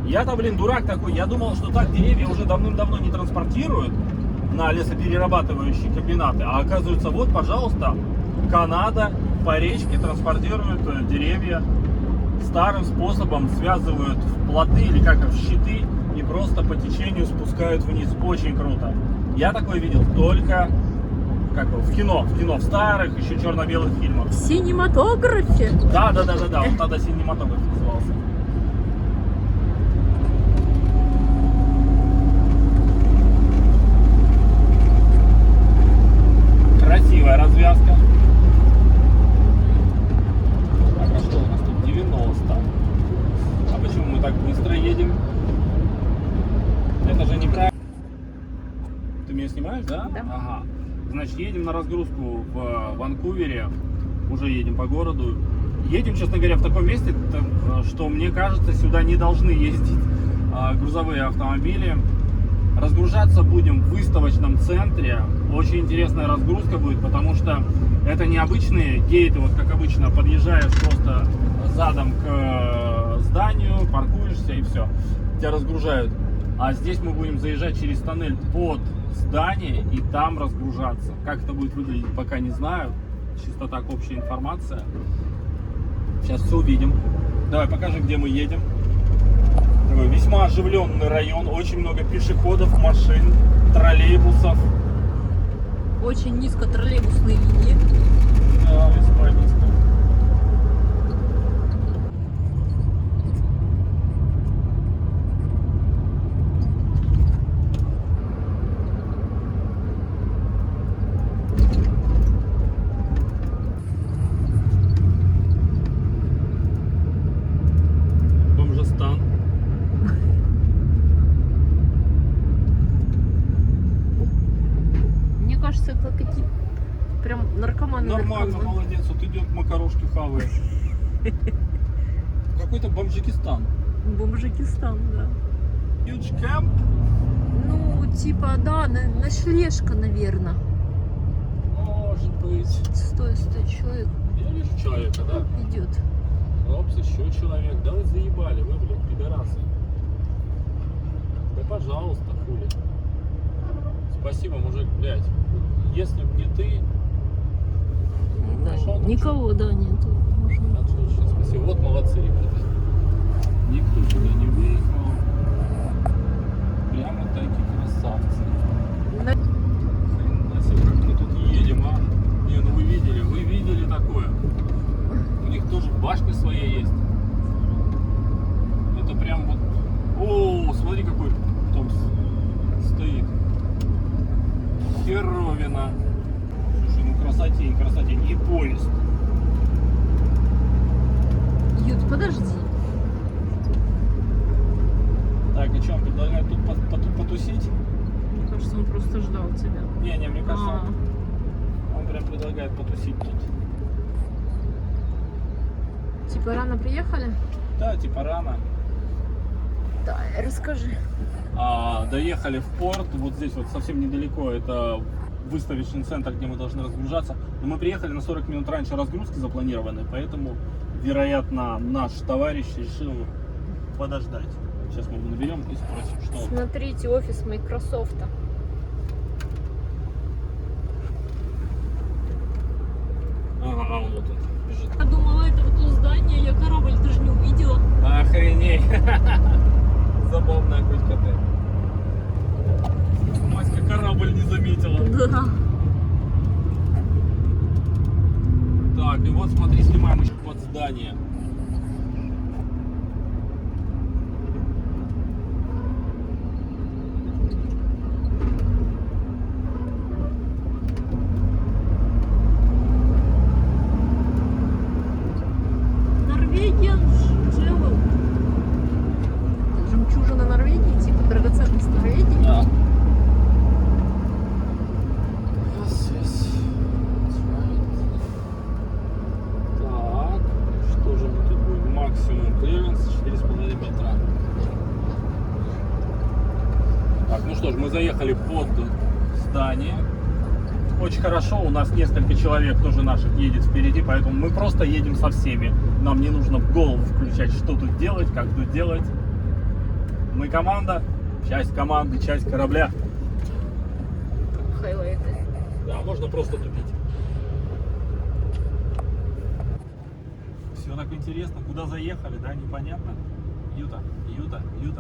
Я-то, блин, дурак такой. Я думал, что так деревья уже давным-давно не транспортируют на лесоперерабатывающие комбинаты. А оказывается, вот, пожалуйста, Канада по речке транспортирует деревья. Старым способом связывают в плоты или как в щиты и просто по течению спускают вниз. Очень круто. Я такое видел только в кино, в старых еще черно-белых фильмах. В синематографе. Да, он тогда синематограф назывался. Красивая развязка. Так, а что у нас тут? 90. А почему мы так быстро едем? Это же неправильно. Ты меня снимаешь, да? Да. Ага. Значит, едем на разгрузку в Ванкувере. Уже едем по городу. Едем, честно говоря, в таком месте, что мне кажется, сюда не должны ездить грузовые автомобили. Разгружаться будем в выставочном центре. Очень интересная разгрузка будет, потому что это не обычные гейты, вот как обычно подъезжаешь просто задом к зданию, паркуешься и все, тебя разгружают. А здесь мы будем заезжать через тоннель под здание и там разгружаться. Как это будет выглядеть, пока не знаю. Чисто так общая информация. Сейчас все увидим. Давай покажи, где мы едем. Такой весьма оживленный район, очень много пешеходов, машин, троллейбусов. Очень низко троллейбусные линии. Да, весьма низко. кажется, это какие прям наркоманы. Нормально, наркоманы. молодец. Вот идет макарошки хавает. Какой-то бомжикистан. Бомжикистан, да. Huge camp. Ну, типа, да, ночлежка, наверное. Может быть. Стой, человек Я вижу человека, да? идет. Опс, еще человек. Да вы заебали, вы, блин, пидорасы. Да пожалуйста, хули. Спасибо, мужик, блядь. Если бы не ты... Да, нашел там никого, да, нету. Можно. Отлично, спасибо. Вот молодцы, ребята. Никто сюда не выехал. Прямо такие красавцы. На- Хрена себе, как мы тут едем, а? Не, ну вы видели такое? У них тоже башня своя есть. Это прям вот... О, смотри, какой там стоит. Херовина. Слушай, ну красотень. И поезд. Ют, подожди. Так, и что, он предлагает тут потусить? Мне кажется, он просто ждал тебя. Не, мне кажется, А, он прям предлагает потусить тут. типа рано приехали? Да, типа рано. Да, расскажи. Доехали в порт, вот здесь вот совсем недалеко, это выставочный центр, где мы должны разгружаться. Но мы приехали на 40 минут раньше разгрузки запланированы, поэтому, вероятно, наш товарищ решил подождать. Сейчас мы его наберем и спросим, что он. Смотрите, офис Microsoft. Ага, вот он бежит. Я думала, это вот то здание, я корабль даже не увидела. Охренеть! Забавная хоть коты. Маська корабль не заметила. Да. Так, и вот смотри, снимаем еще под здание. Норвегия Джевел. Жемчужина Норвегии, типа драгоценность Норвегии. Да. Yes. Так, что же мы тут будем? Максимум клиренс 4,5 метра. Так, ну что ж, мы заехали под здание. Очень хорошо, у нас несколько человек тоже наших едет впереди, поэтому мы просто едем со всеми. Нам не нужно в голову включать, что тут делать, как тут делать. Мы команда, часть команды, часть корабля. Хайлайты. Да, можно просто тупить. Все так интересно, куда заехали, да, непонятно. Юта,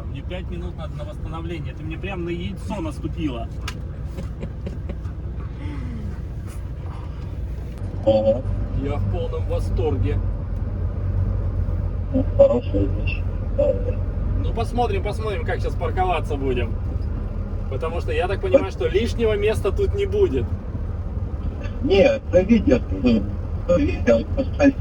мне 5 минут надо на восстановление. Ты мне прям на яйцо наступила. Ага, Я в полном восторге. ну, хорошая вещь. Да. Ну посмотрим, как сейчас парковаться будем. Потому что я так понимаю, что лишнего места тут не будет. Нет, да видят, поставить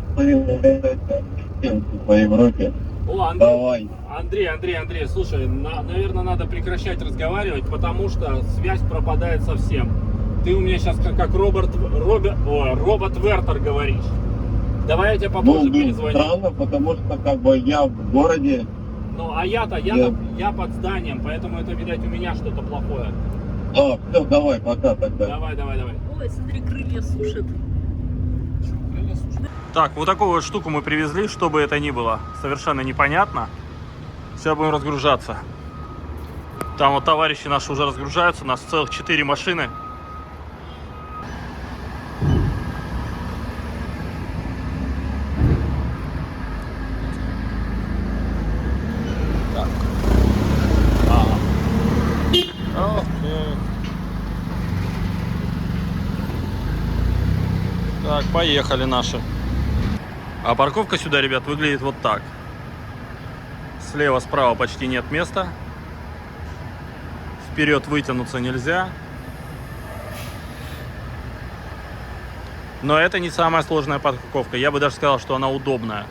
по Европе. О, Давай. Андрей, слушай, наверное, надо прекращать разговаривать, потому что связь пропадает совсем. Ты у меня сейчас как робот Вертер говоришь. Давай я тебе попозже Ну, перезвоню. странно, потому что как бы я в городе. Ну, а я под зданием, поэтому это, видать, у меня что-то плохое. А, все, давай, пока тогда. Давай. Ой, смотри, крылья сушат. Так, вот такую вот штуку мы привезли, что бы это ни было. Совершенно непонятно. Сейчас будем разгружаться. Там вот товарищи наши уже разгружаются. У нас целых 4 машины. Так. Окей. Так, поехали наши. А парковка сюда, ребят, выглядит вот так. Слева, справа почти нет места. Вперед вытянуться нельзя. Но это не самая сложная парковка. Я бы даже сказал, что она удобная.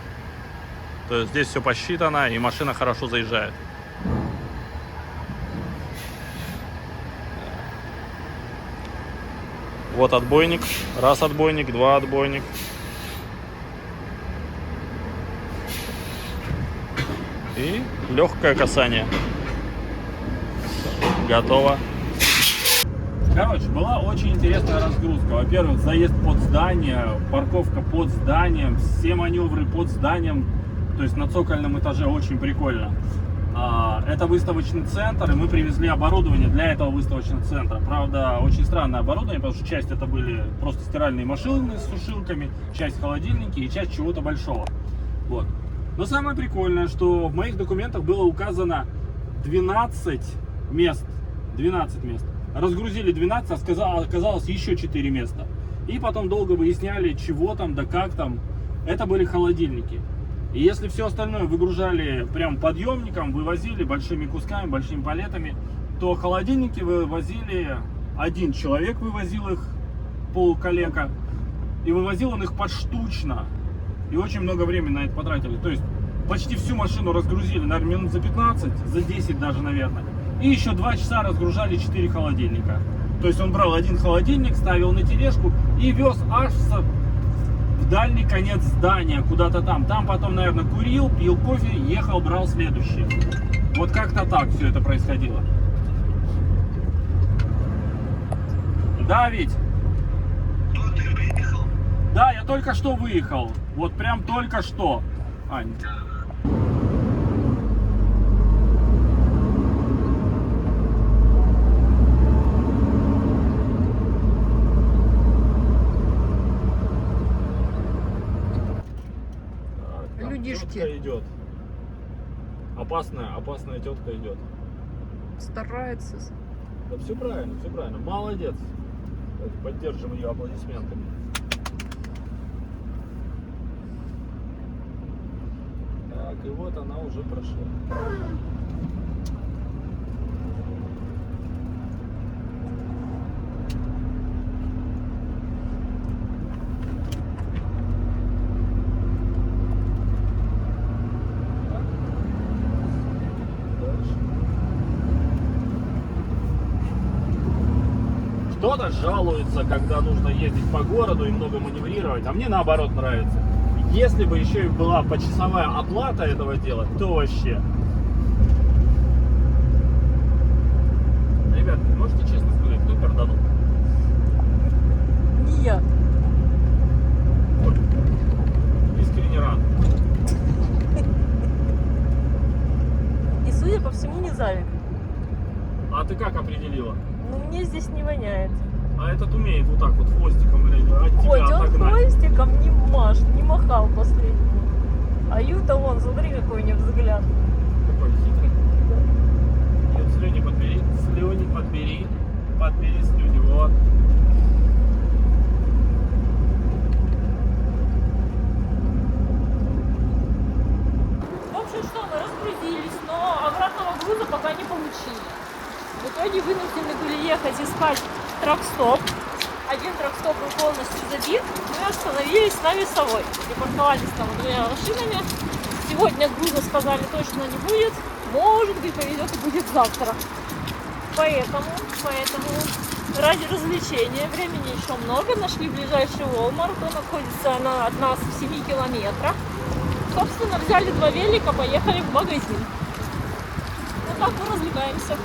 То есть здесь все посчитано, и машина хорошо заезжает. Вот отбойник. Раз отбойник, два отбойник. И легкое касание. Готово. Короче, была очень интересная разгрузка. Во-первых, заезд под здание, парковка под зданием, все маневры под зданием. То есть на цокольном этаже очень прикольно. Это выставочный центр, и мы привезли оборудование для этого выставочного центра. Правда, очень странное оборудование, потому что часть это были просто стиральные машины с сушилками, часть холодильники и часть чего-то большого. Вот. Но самое прикольное, что в моих документах было указано 12 мест. 12 мест. Разгрузили 12, а оказалось еще 4 места. И потом долго выясняли, чего там, да как там. Это были холодильники. И если все остальное выгружали прям подъемником, вывозили большими кусками, большими палетами, то холодильники вывозили, один человек вывозил их, полуколлега, и вывозил он их поштучно. И очень много времени на это потратили. То есть почти всю машину разгрузили, наверное, минут за 15, за 10 даже, наверное. И еще 2 часа разгружали 4 холодильника. То есть он брал один холодильник, ставил на тележку и вез аж в дальний конец здания, куда-то там. Там потом, наверное, курил, пил кофе, ехал, брал следующий. Вот как-то так все это происходило. Да, ведь? Да, я только что выехал. Вот прям только что. Ань. Людишки. Тетка идет. Опасная тетка идет. Старается. Да все правильно. Молодец. Поддержим ее аплодисментами. Так, и вот она уже прошла. Кто-то жалуется, когда нужно ездить по городу и много маневрировать, а мне наоборот нравится. Если бы еще и была почасовая оплата этого дела, то вообще. Ребят, можете честно сказать, кто перданул? Не я. Ой, искренне рад. И судя по всему, не Завик. А ты как определила? Но мне здесь не воняет. А этот умеет вот так вот хвостиком, блядь, от тебя Ой, он отогнать. хвостиком не махал последний. А Юта вон, смотри, какой у него взгляд. Какой хитрый. Нет, слюни подбери, подбери слюни, вот. В общем, что, мы разгрузились, но обратного груза пока не получили. В итоге вынуждены были ехать искать трак-стоп. Один трак-стоп был полностью забит. Мы остановились на Весовой. Припарковались там 2 машинами. Сегодня груза сказали точно не будет. Может быть, повезет и будет завтра. Поэтому ради развлечения, времени еще много. Нашли ближайший Walmart. Он находится от нас в 7 километрах. Собственно, взяли 2 велика, поехали в магазин. Вот так мы развлекаемся.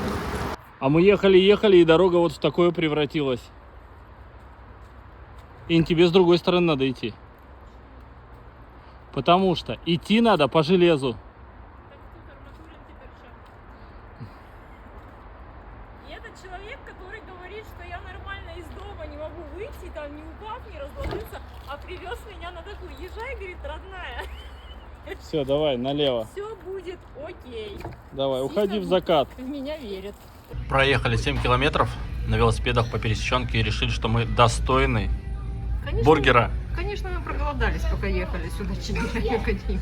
А мы ехали, и дорога вот в такое превратилась. И тебе с другой стороны надо идти. Потому что идти надо по железу. И этот человек, который говорит, что я нормально из дома не могу выйти, там не упав, не разложиться, а привез меня на такую. Езжай, говорит, родная. Все, давай, налево. Все будет окей. Давай, Сильно уходи в закат. В меня верит. Проехали 7 километров на велосипедах по пересеченке и решили, что мы достойны Конечно, бургера. Конечно, мы проголодались, пока ехали сюда 4 академии.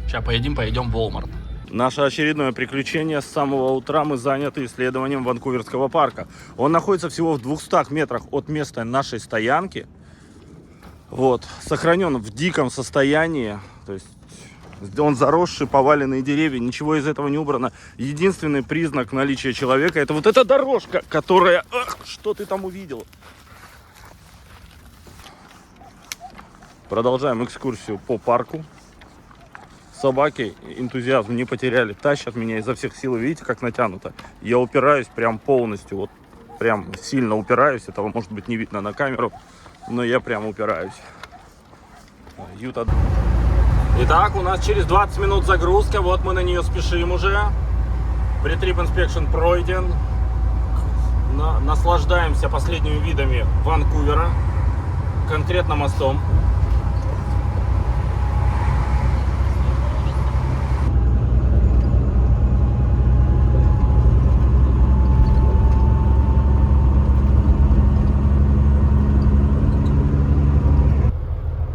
Сейчас пойдем в Walmart. Наше очередное приключение. С самого утра мы заняты исследованием Ванкуверского парка. Он находится всего в 200 метрах от места нашей стоянки. Вот, сохранен в диком состоянии. То есть Он заросший, поваленные деревья, ничего из этого не убрано. Единственный признак наличия человека — это вот эта дорожка, которая... Ах, что ты там увидел? Продолжаем экскурсию по парку. Собаки энтузиазм не потеряли, тащат меня изо всех сил. Видите, как натянуто? Я упираюсь прям полностью, вот прям сильно упираюсь. Этого, может быть, не видно на камеру, но я прям упираюсь. Юта. Итак, у нас через 20 минут загрузка, вот мы на нее спешим уже. Pre-trip inspection пройден. Наслаждаемся последними видами Ванкувера, конкретно мостом.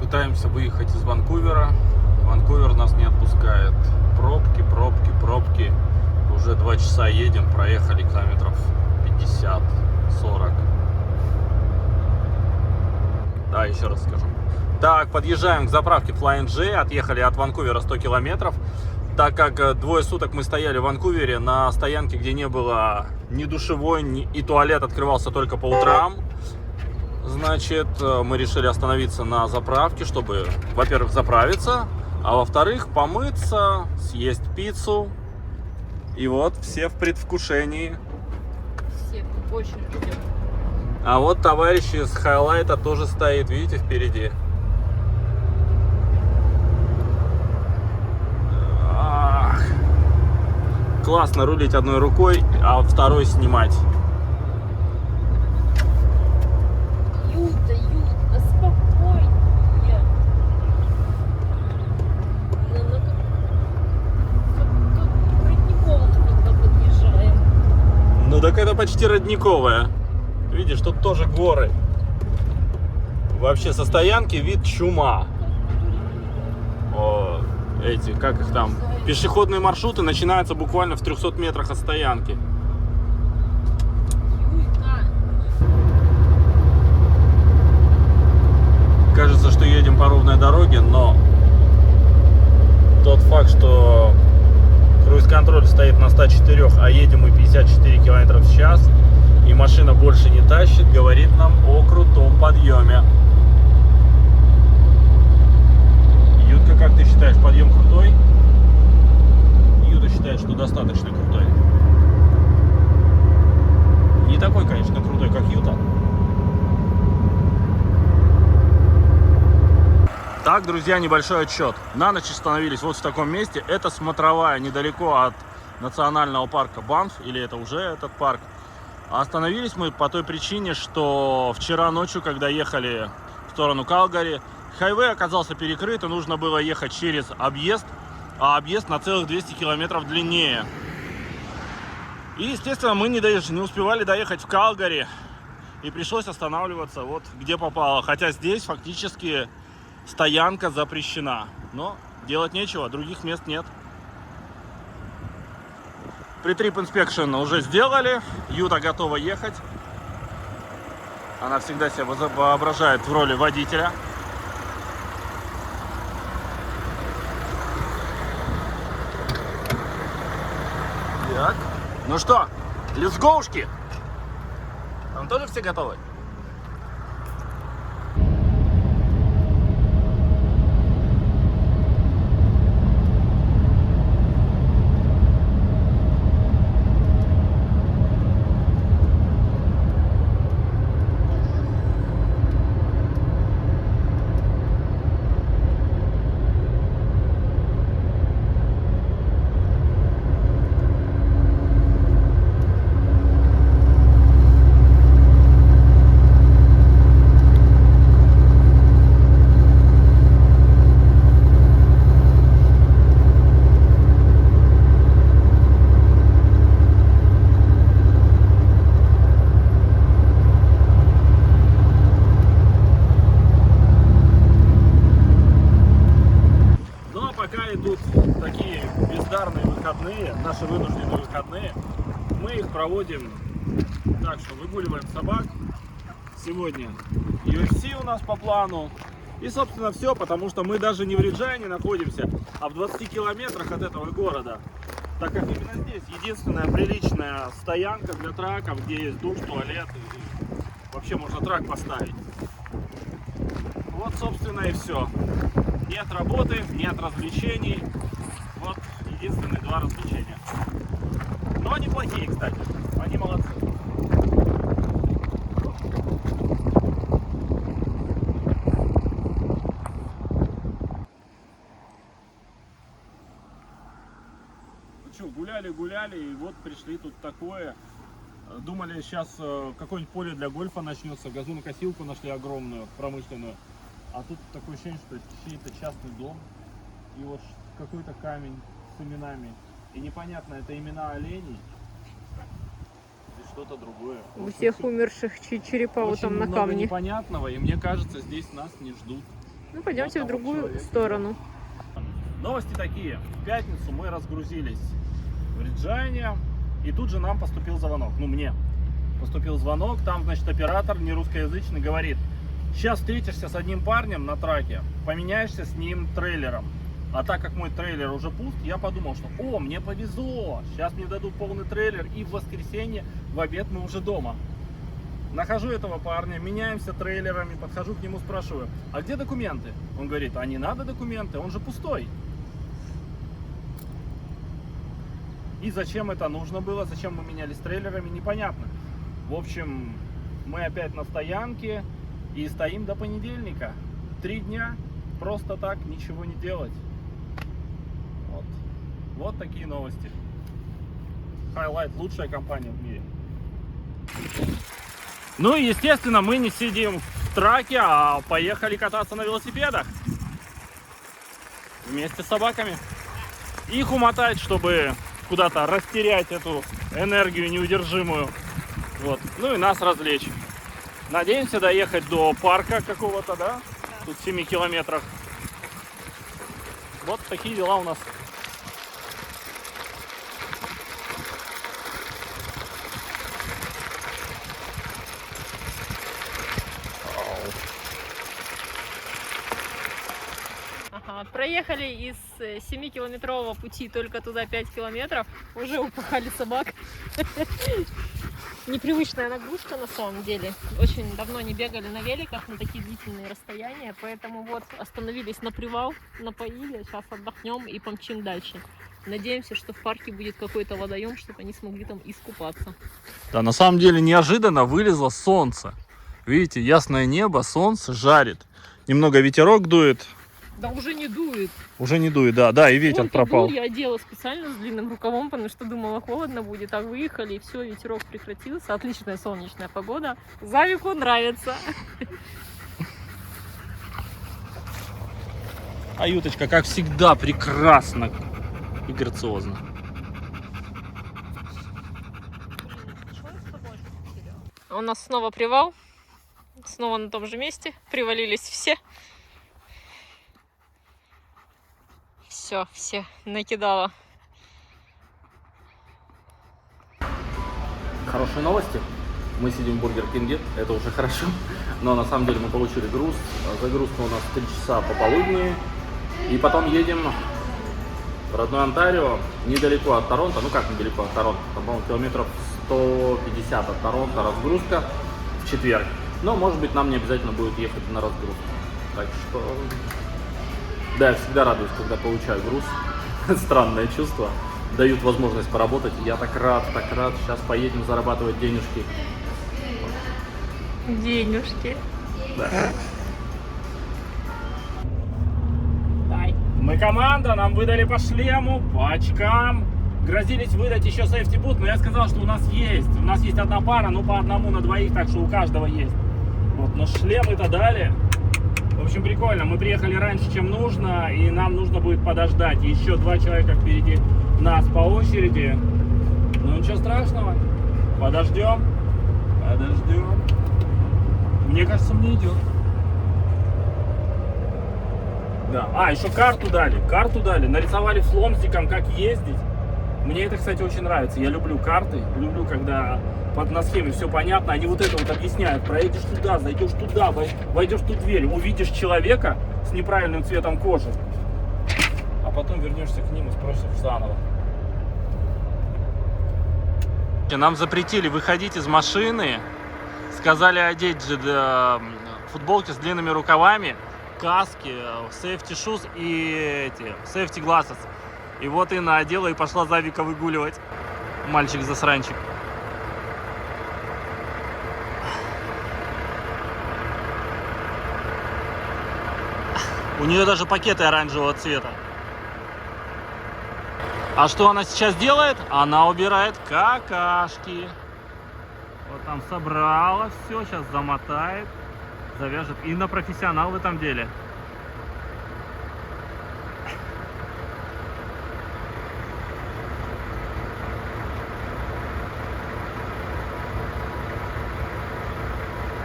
Пытаемся выехать из Ванкувера. Ванкувер нас не отпускает. Пробки, пробки, пробки. Уже 2 часа едем, проехали километров 50-40. Да, еще раз скажу. Так, подъезжаем к заправке Flying J. Отъехали от Ванкувера 100 километров. Так как 2 суток мы стояли в Ванкувере на стоянке, где не было ни душевой, и туалет открывался только по утрам. Значит, мы решили остановиться на заправке, чтобы, во-первых, заправиться, а во-вторых, помыться, съесть пиццу. И вот все в предвкушении. Все очень ждем. А вот товарищ из Хайлайта тоже стоит, видите, впереди. Ах. Классно рулить одной рукой, а второй снимать. Юта, спокойнее. Как родниково когда подъезжаем. Ну так это почти родниковая. Видишь, тут тоже горы. Вообще со стоянки вид чума. О, эти, как их там, пешеходные маршруты начинаются буквально в 300 метрах от стоянки. Кажется, что едем по ровной дороге, но тот факт, что круиз-контроль стоит на 104, а едем мы 54 км в час, и машина больше не тащит, говорит нам о крутом подъеме. Ютка, как ты считаешь, подъем крутой? Юта считает, что достаточно крутой. Не такой, конечно, крутой, как Юта. Так, друзья, небольшой отчет. На ночь остановились вот в таком месте. Это смотровая, недалеко от национального парка Банф, или это уже этот парк. Остановились мы по той причине, что вчера ночью, когда ехали в сторону Калгари, хайвей оказался перекрыт, и нужно было ехать через объезд, а объезд на целых 200 километров длиннее. И, естественно, мы не успевали доехать в Калгари, и пришлось останавливаться вот где попало. Хотя здесь фактически стоянка запрещена, но делать нечего, других мест нет. Pre-trip inspection уже сделали, Юта готова ехать. Она всегда себя воображает в роли водителя. Так, ну что, let's go-шки! Там тоже все готовы? Наши вынужденные выходные, мы их проводим так, что выгуливаем собак. Сегодня UFC у нас по плану, И, собственно, все, потому что мы даже не в Риджане находимся, а в 20 километрах от этого города. Так как именно здесь единственная приличная стоянка для траков, где есть душ, туалет и вообще можно трак поставить. Вот, собственно, и все. Нет работы, нет развлечений. Вот единственные два развлечения. Но они плохие, кстати. Они молодцы. Ну что, гуляли, и вот пришли тут такое. Думали, сейчас какое-нибудь поле для гольфа начнется. Газонокосилку нашли огромную, промышленную. А тут такое ощущение, что это чей-то частный дом. И вот какой-то камень с именами. И непонятно, это имена оленей или что-то другое. В У общем, всех всё умерших черепа вот очень там на много камне. непонятного, и мне кажется, здесь нас не ждут. Ну, пойдемте Вот в там другую человек сторону. Новости такие. В пятницу мы разгрузились в Риджане, и тут же нам поступил звонок. Ну, мне поступил звонок. Там, значит, оператор не русскоязычный говорит: сейчас встретишься с одним парнем на траке, поменяешься с ним трейлером. А так как мой трейлер уже пуст, я подумал, что мне повезло. Сейчас мне дадут полный трейлер, и в воскресенье в обед мы уже дома. Нахожу этого парня, меняемся трейлерами, подхожу к нему, спрашиваю: а где документы? Он говорит: а не надо документы, он же пустой. И зачем это нужно было, зачем мы менялись трейлерами, непонятно. В общем, мы опять на стоянке и стоим до понедельника. 3 дня просто так ничего не делать. Вот такие новости. Highlight — лучшая компания в мире. Ну и, естественно, мы не сидим в траке, а поехали кататься на велосипедах. Вместе с собаками. Их умотать, чтобы куда-то растерять эту энергию неудержимую. Вот. Ну и нас развлечь. Надеемся доехать до парка какого-то, да? Тут в 7 километрах. Вот такие дела у нас. Проехали из 7-километрового пути только туда 5 километров, уже упахали собак. Непривычная нагрузка на самом деле. Очень давно не бегали на великах на такие длительные расстояния, поэтому вот остановились на привал, напоили, сейчас отдохнем и помчим дальше. Надеемся, что в парке будет какой-то водоем, чтобы они смогли там искупаться. Да, на самом деле неожиданно вылезло солнце. Видите, ясное небо, солнце жарит. Немного ветерок дует. Да уже не дует. Уже не дует, да, и ветер Вон, пропал. подул, я одела специально с длинным рукавом, потому что думала, холодно будет. А выехали, и все, ветерок прекратился. Отличная солнечная погода. Завику нравится. А Юточка, как всегда, прекрасно и грациозно. У нас снова привал. Снова на том же месте. Привалились все. Все накидала. Хорошие новости. Мы сидим в Бургер Кинге, это уже хорошо. Но на самом деле мы получили груз. Загрузка у нас 3 часа пополудни. И потом едем в родной Онтарио, недалеко от Торонто. Ну как недалеко от Торонто? Там, по-моему, километров 150 от Торонто разгрузка в четверг. Но, может быть, нам не обязательно будет ехать на разгрузку. Так что... Да, я всегда радуюсь, когда получаю груз. Странное чувство. Дают возможность поработать. Я так рад. Сейчас поедем зарабатывать денежки. Денежки. Да. Дай. Мы команда, нам выдали по шлему, по очкам. Грозились выдать еще сейфти-бут, но я сказал, что у нас есть. У нас есть одна пара, ну по одному на двоих, так что у каждого есть. Вот, но шлемы-то дали. В общем, прикольно. Мы приехали раньше, чем нужно, и нам нужно будет подождать. Еще 2 человека впереди нас по очереди. Ну ничего страшного. Подождем. Мне кажется, мне идет. Да. А, еще карту дали. Нарисовали фломстиком, как ездить. Мне это, кстати, очень нравится. Я люблю карты. Люблю, когда на схеме все понятно, они вот это вот объясняют. Проедешь туда, зайдешь туда, войдешь в ту дверь, увидишь человека с неправильным цветом кожи, а потом вернешься к ним и спросишь заново. Нам запретили выходить из машины, сказали одеть футболки с длинными рукавами, каски, safety shoes и эти safety glasses. И вот Инна одела и пошла Завика выгуливать. Мальчик-засранчик. У нее даже пакеты оранжевого цвета. А что она сейчас делает? Она убирает какашки. Вот там собрала все, сейчас замотает, завяжет. Инна профессионал в этом деле.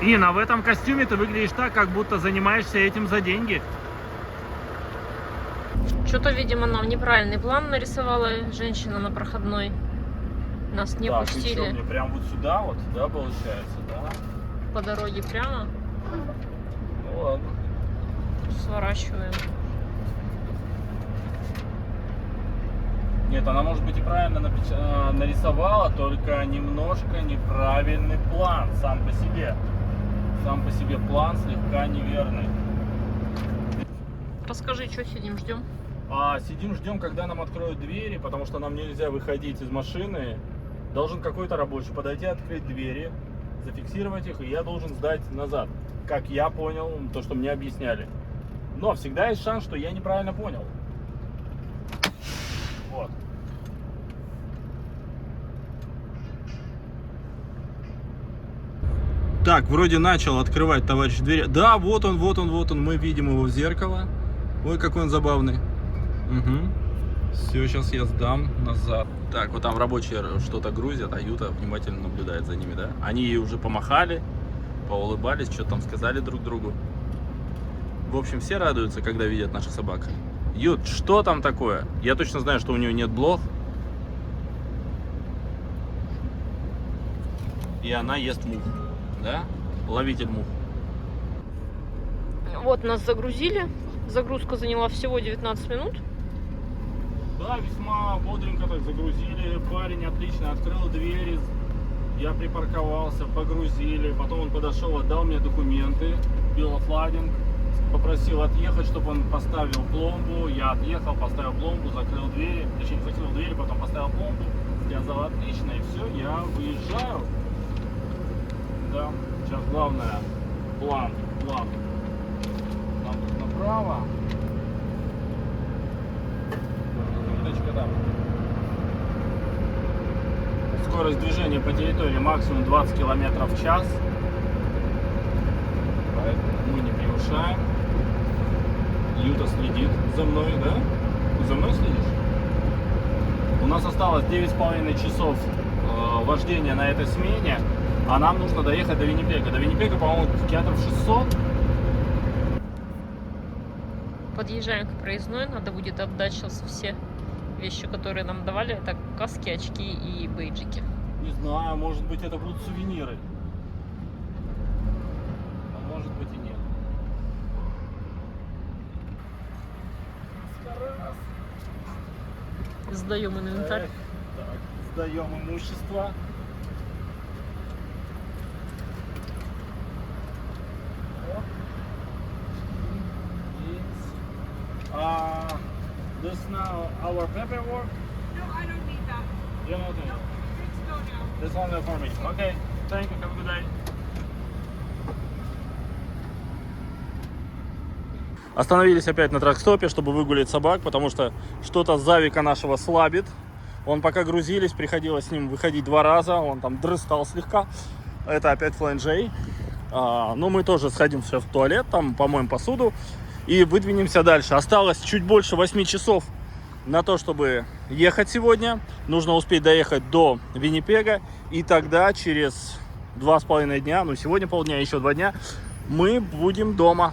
Инна, в этом костюме ты выглядишь так, как будто занимаешься этим за деньги. Что-то, видимо, нам неправильный план нарисовала женщина на проходной. Нас не так, пустили. И что, мне прям вот сюда вот, да, получается, да? По дороге прямо. Ну ладно. Сворачиваем. Нет, она, может быть, и правильно нарисовала, только немножко неправильный план сам по себе. Сам по себе план слегка неверный. Расскажи, что сидим, ждем? Сидим, ждем, когда нам откроют двери, потому что нам нельзя выходить из машины. Должен какой-то рабочий подойти, открыть двери, зафиксировать их, и я должен сдать назад. Как я понял, то, что мне объясняли. Но всегда есть шанс, что я неправильно понял. Вот. Так, вроде начал открывать товарищ дверь. Да, вот он, мы видим его в зеркало. Ой, какой он забавный. Угу. Все, сейчас я сдам назад. Так, вот там рабочие что-то грузят, а Юта внимательно наблюдает за ними, да? Они ей уже помахали, поулыбались, что там сказали друг другу. В общем, все радуются, когда видят наших собак. Ют, что там такое? Я точно знаю, что у нее нет блох. И она ест мух, да? Ловитель мух. Вот нас загрузили. Загрузка заняла всего 19 минут. Да, весьма бодренько так загрузили. Парень отлично открыл двери. Я припарковался, погрузили. Потом он подошел, отдал мне документы, биофлагинг. Попросил отъехать, чтобы он поставил пломбу. Я отъехал, поставил пломбу, закрыл двери. Точнее, закрыл двери, потом поставил пломбу. Сказал отлично, и все, я выезжаю. Да, сейчас главное, план. Нам тут направо. Скорость движения по территории максимум 20 км в час. Поэтому мы не превышаем. Юта следит за мной, да? Ты за мной следишь? У нас осталось 9,5 часов вождения на этой смене, а нам нужно доехать до Виннипега. До Виннипега, по-моему, километров 600. Подъезжаем к проездной, надо будет отдать сейчас все вещи, которые нам давали. Это каски, очки и бейджики. Не знаю, может быть, это будут сувениры. А может быть и нет. Сдаем инвентарь. Так, сдаем имущество. This now our paperwork. No, I don't need that. You know that. Let's go now. This only for me. Okay. Thank you. Have a good day. Остановились опять на тракстопе, чтобы выгулять собак, потому что что-то Завика нашего слабит. Он пока грузились, приходилось с ним выходить 2 раза, он там дрыстал слегка. Это опять Флэнджей. Но мы тоже сходим сейчас в туалет, там помоем посуду и выдвинемся дальше. Осталось чуть больше 8 часов на то, чтобы ехать сегодня. Нужно успеть доехать до Виннипега, и тогда через 2,5 дня, ну сегодня полдня, еще 2 дня, мы будем дома.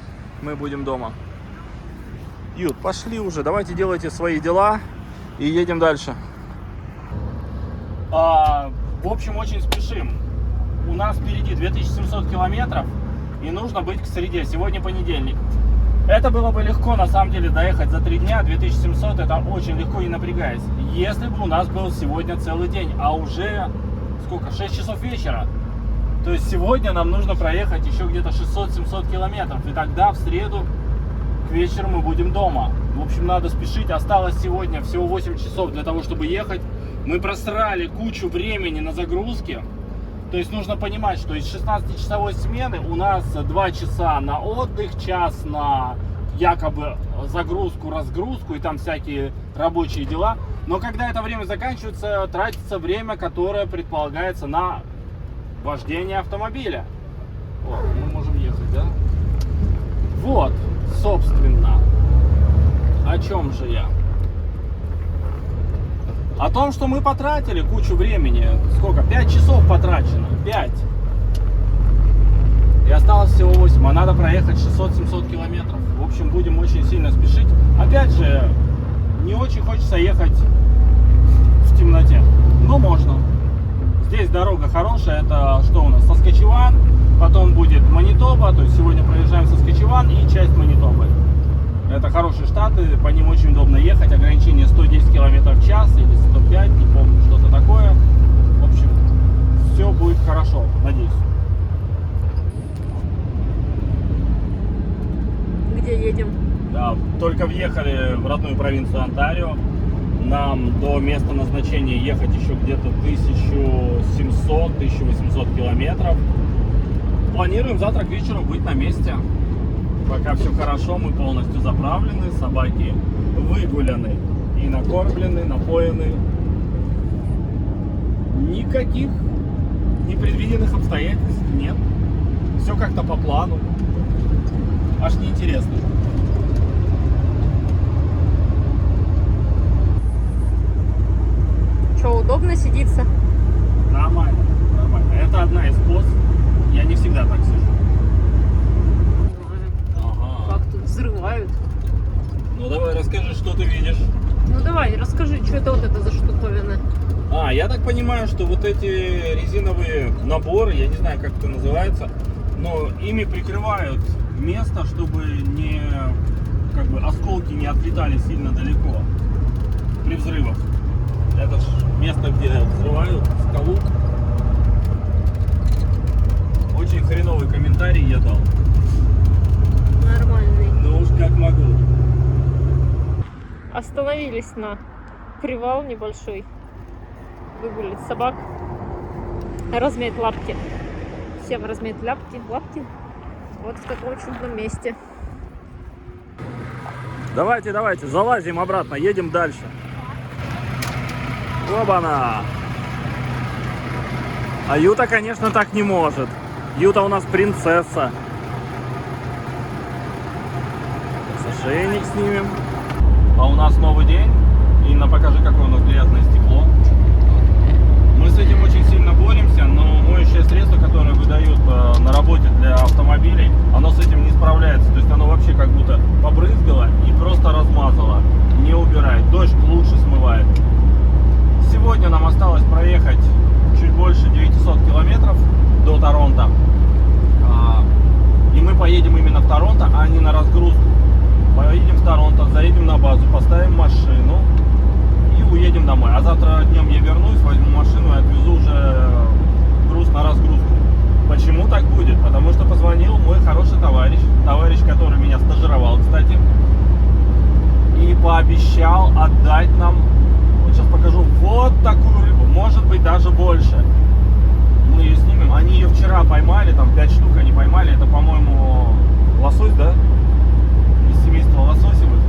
Ют, пошли уже, давайте делайте свои дела и едем дальше. В общем, очень спешим. у нас впереди 2700 километров, и нужно быть к среде. Сегодня понедельник. Это было бы легко, на самом деле, доехать за 3 дня. 2700 это очень легко, не напрягаясь. Если бы у нас был сегодня целый день, а уже сколько? 6 часов вечера. То есть сегодня нам нужно проехать еще где-то 600-700 километров. И тогда в среду к вечеру мы будем дома. В общем, надо спешить. Осталось сегодня всего 8 часов для того, чтобы ехать. Мы просрали кучу времени на загрузке. То есть нужно понимать, что из 16-часовой смены у нас 2 часа на отдых, час на якобы загрузку, разгрузку и там всякие рабочие дела. Но когда это время заканчивается, тратится время, которое предполагается на вождение автомобиля. Вот, мы можем ехать, да? Вот, собственно, о чем же я? О том, что мы потратили кучу времени. Сколько? 5 часов потрачено. 5. И осталось всего 8. А надо проехать 600-700 километров. В общем, будем очень сильно спешить. Опять же, не очень хочется ехать в темноте. Но можно. Здесь дорога хорошая. Это что у нас? Саскачеван. Потом будет Манитоба. То есть сегодня проезжаем Саскачеван и часть Манитобы. Это хорошие штаты, по ним очень удобно ехать. Ограничение 110 км в час или 105, не помню, что-то такое. В общем, все будет хорошо, надеюсь. Где едем? Да, только въехали в родную провинцию Онтарио. Нам до места назначения ехать еще где-то 1700-1800 километров. Планируем завтра к вечеру быть на месте. Пока все хорошо, мы полностью заправлены, собаки выгуляны и накормлены, напоены. Никаких непредвиденных обстоятельств нет. Все как-то по плану. Аж неинтересно. Что, удобно сидится? Нормально, нормально. Это одна из поз. Я не всегда так сижу. Как тут взрывают. Ну давай расскажи, что ты видишь. Ну давай, расскажи, что это вот это за штуковины. Я так понимаю, что вот эти резиновые наборы, я не знаю, как это называется, но ими прикрывают место, чтобы не, как бы, осколки не отлетали сильно далеко при взрывах. Это ж место, где взрывают скалу. Очень хреновый комментарий я дал. Нормальный. Ну уж как могу. Остановились на привал небольшой. Выгулить собак. Размять лапки. Всем размять лапки. Вот в таком чудном месте. Давайте, залазим обратно, едем дальше. Оба-на! А Юта, конечно, так не может. Юта у нас принцесса. Ошейник снимем. А у нас новый день. Инна, покажи, какое у нас грязное стекло. Мы с этим очень сильно боремся, но моющее средство, которое выдают на работе для автомобилей, оно с этим не справляется. То есть оно вообще как будто побрызгало и просто размазало. Не убирает. Дождь лучше смывает. Сегодня нам осталось проехать чуть больше 900 километров до Торонто. И мы поедем именно в Торонто, а не на разгрузку. Поедем в Торонто, заедем на базу, поставим машину и уедем домой. А завтра днем я вернусь, возьму машину и отвезу уже груз на разгрузку. Почему так будет? Потому что позвонил мой хороший товарищ, который меня стажировал, кстати, и пообещал отдать нам, вот сейчас покажу, вот такую рыбу, может быть даже больше. Мы ее снимем. Они ее вчера поймали, там 5 штук они поймали. Это, по-моему, лосось, да? Из семейства лососевых.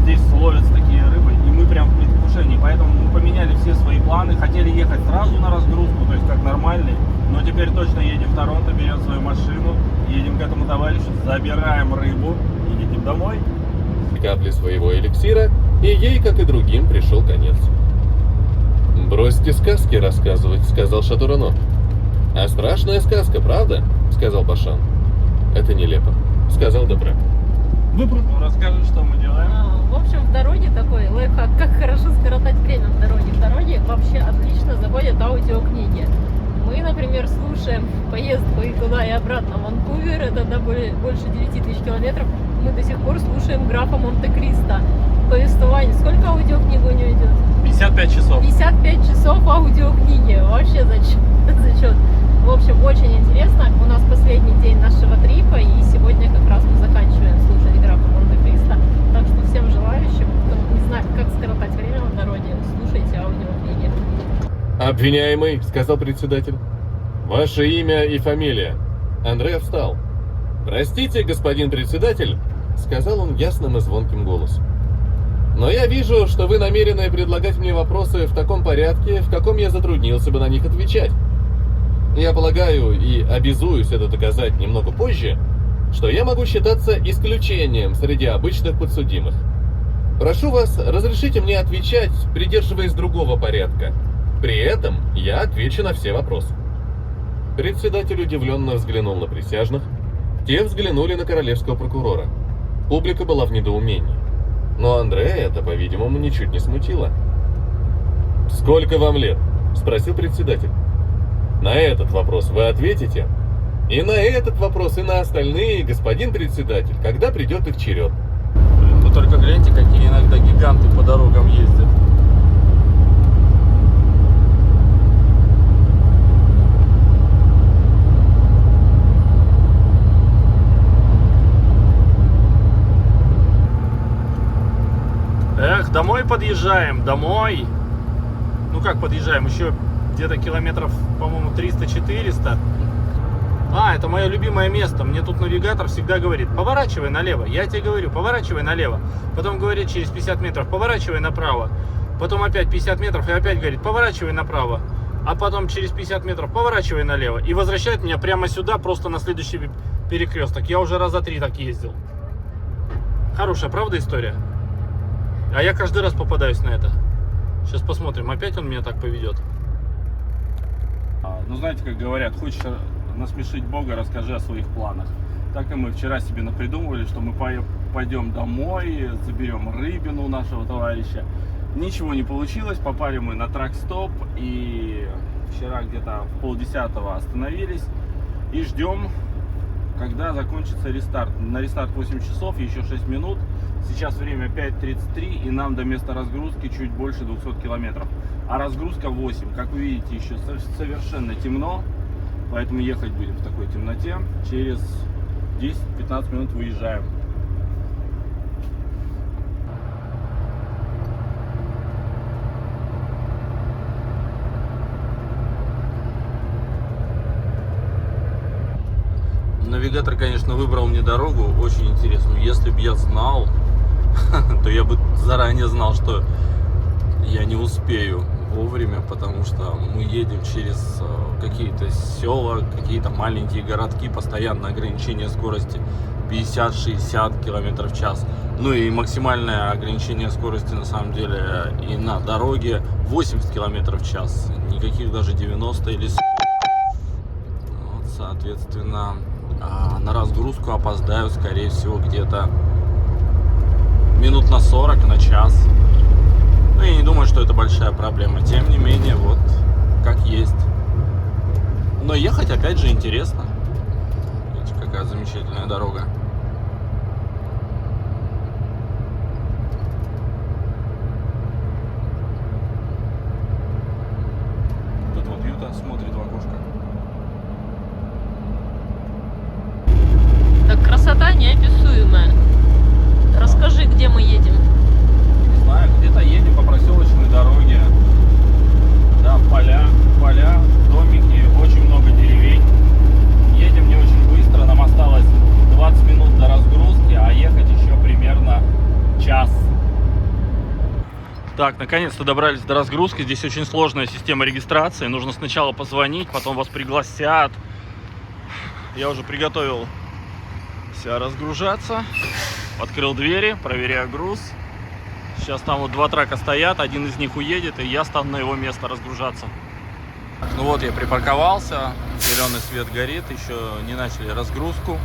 Здесь ловятся такие рыбы, и мы прям в предвкушении. Поэтому мы поменяли все свои планы. Хотели ехать сразу на разгрузку, то есть как нормальный. Но теперь точно едем в Торонто, берем свою машину, едем к этому товарищу, забираем рыбу и едем домой. Капли своего эликсира, и ей, как и другим, пришел конец. «Бросьте сказки рассказывать», — сказал Шатурано. «А страшная сказка, правда?» — сказал Башан. «Это нелепо», — сказал Дебре. Ну, расскажи, что мы делаем. В общем, в дороге такой лайфхак, как хорошо скоротать время в дороге. В дороге вообще отлично заходят аудиокниги. Мы, например, слушаем поездку и туда, и обратно в Ванкувер, это больше 9000 километров. Мы до сих пор слушаем графа Монте-Кристо. Повествование. Сколько аудиокниг у него идет? 55 часов. 55 часов аудиокниги. Вообще зачет. В общем, очень интересно. У нас последний день нашего трипа, и сегодня как раз мы заканчиваем слушать графа Монте-Кристо. Так что всем желающим, кто не знает, как скоротать время в дороге, слушайте аудиокниги. «Обвиняемый», — сказал председатель. «Ваше имя и фамилия». Андреа встал. «Простите, господин председатель», — сказал он ясным и звонким голосом. «Но я вижу, что вы намерены предлагать мне вопросы в таком порядке, в каком я затруднился бы на них отвечать. Я полагаю и обязуюсь это доказать немного позже, что я могу считаться исключением среди обычных подсудимых. Прошу вас, разрешите мне отвечать, придерживаясь другого порядка. При этом я отвечу на все вопросы». Председатель удивленно взглянул на присяжных. Те взглянули на королевского прокурора. Публика была в недоумении. Но Андреа это, по-видимому, ничуть не смутило. «Сколько вам лет?» – спросил председатель. «На этот вопрос вы ответите? И на этот вопрос, и на остальные, господин председатель, когда придет их черед». Блин, вы только гляньте, какие иногда гиганты по дорогам ездят. Эх, домой подъезжаем, домой. Ну как подъезжаем, еще где-то километров, по-моему, 300-400. А, это мое любимое место. Мне тут навигатор всегда говорит: поворачивай налево. Я тебе говорю, поворачивай налево. Потом говорит через 50 метров: поворачивай направо. Потом опять 50 метров и опять говорит: поворачивай направо. А потом через 50 метров: поворачивай налево. И возвращает меня прямо сюда, просто на следующий перекресток. Я уже раза 3 так ездил. Хорошая, правда, история? А я каждый раз попадаюсь на это. Сейчас посмотрим, опять он меня так поведет. Ну, знаете, как говорят, хочешь насмешить Бога, расскажи о своих планах. Так и мы вчера себе напридумывали, что мы пойдем домой, заберем рыбину у нашего товарища. Ничего не получилось, попали мы на трак-стоп, и вчера где-то в 9:30 остановились и ждем, когда закончится рестарт. На рестарт 8 часов, еще 6 минут. Сейчас время 5:33, и нам до места разгрузки чуть больше 200 километров. А разгрузка 8. Как вы видите, еще совершенно темно, поэтому ехать будем в такой темноте. Через 10-15 минут выезжаем. Навигатор, конечно, выбрал мне дорогу очень интересную. Если бы я знал, то я бы заранее знал, что я не успею вовремя, потому что мы едем через какие-то села, какие-то маленькие городки, постоянно ограничение скорости 50-60 км в час. Ну и максимальное ограничение скорости на самом деле и на дороге 80 км в час. Никаких даже 90 или 100. Вот, соответственно, на разгрузку опоздаю, скорее всего, где-то минут на 40, на час. Ну, я не думаю, что это большая проблема. Тем не менее, вот как есть. Но ехать, опять же, интересно. Видите, какая замечательная дорога. Тут вот Юта смотрит в окошко. Так, красота неописуемая. Расскажи, где мы едем. Не знаю, где-то едем по проселочной дороге. Да, поля, домики, очень много деревень. Едем не очень быстро, нам осталось 20 минут до разгрузки, а ехать еще примерно час. Так, наконец-то добрались до разгрузки. Здесь очень сложная система регистрации. Нужно сначала позвонить, потом вас пригласят. Я уже приготовил себя разгружаться. Открыл двери, проверяю груз. Сейчас там вот 2 трака стоят, один из них уедет, и я стану на его место разгружаться. Ну вот, я припарковался, зеленый свет горит, еще не начали разгрузку.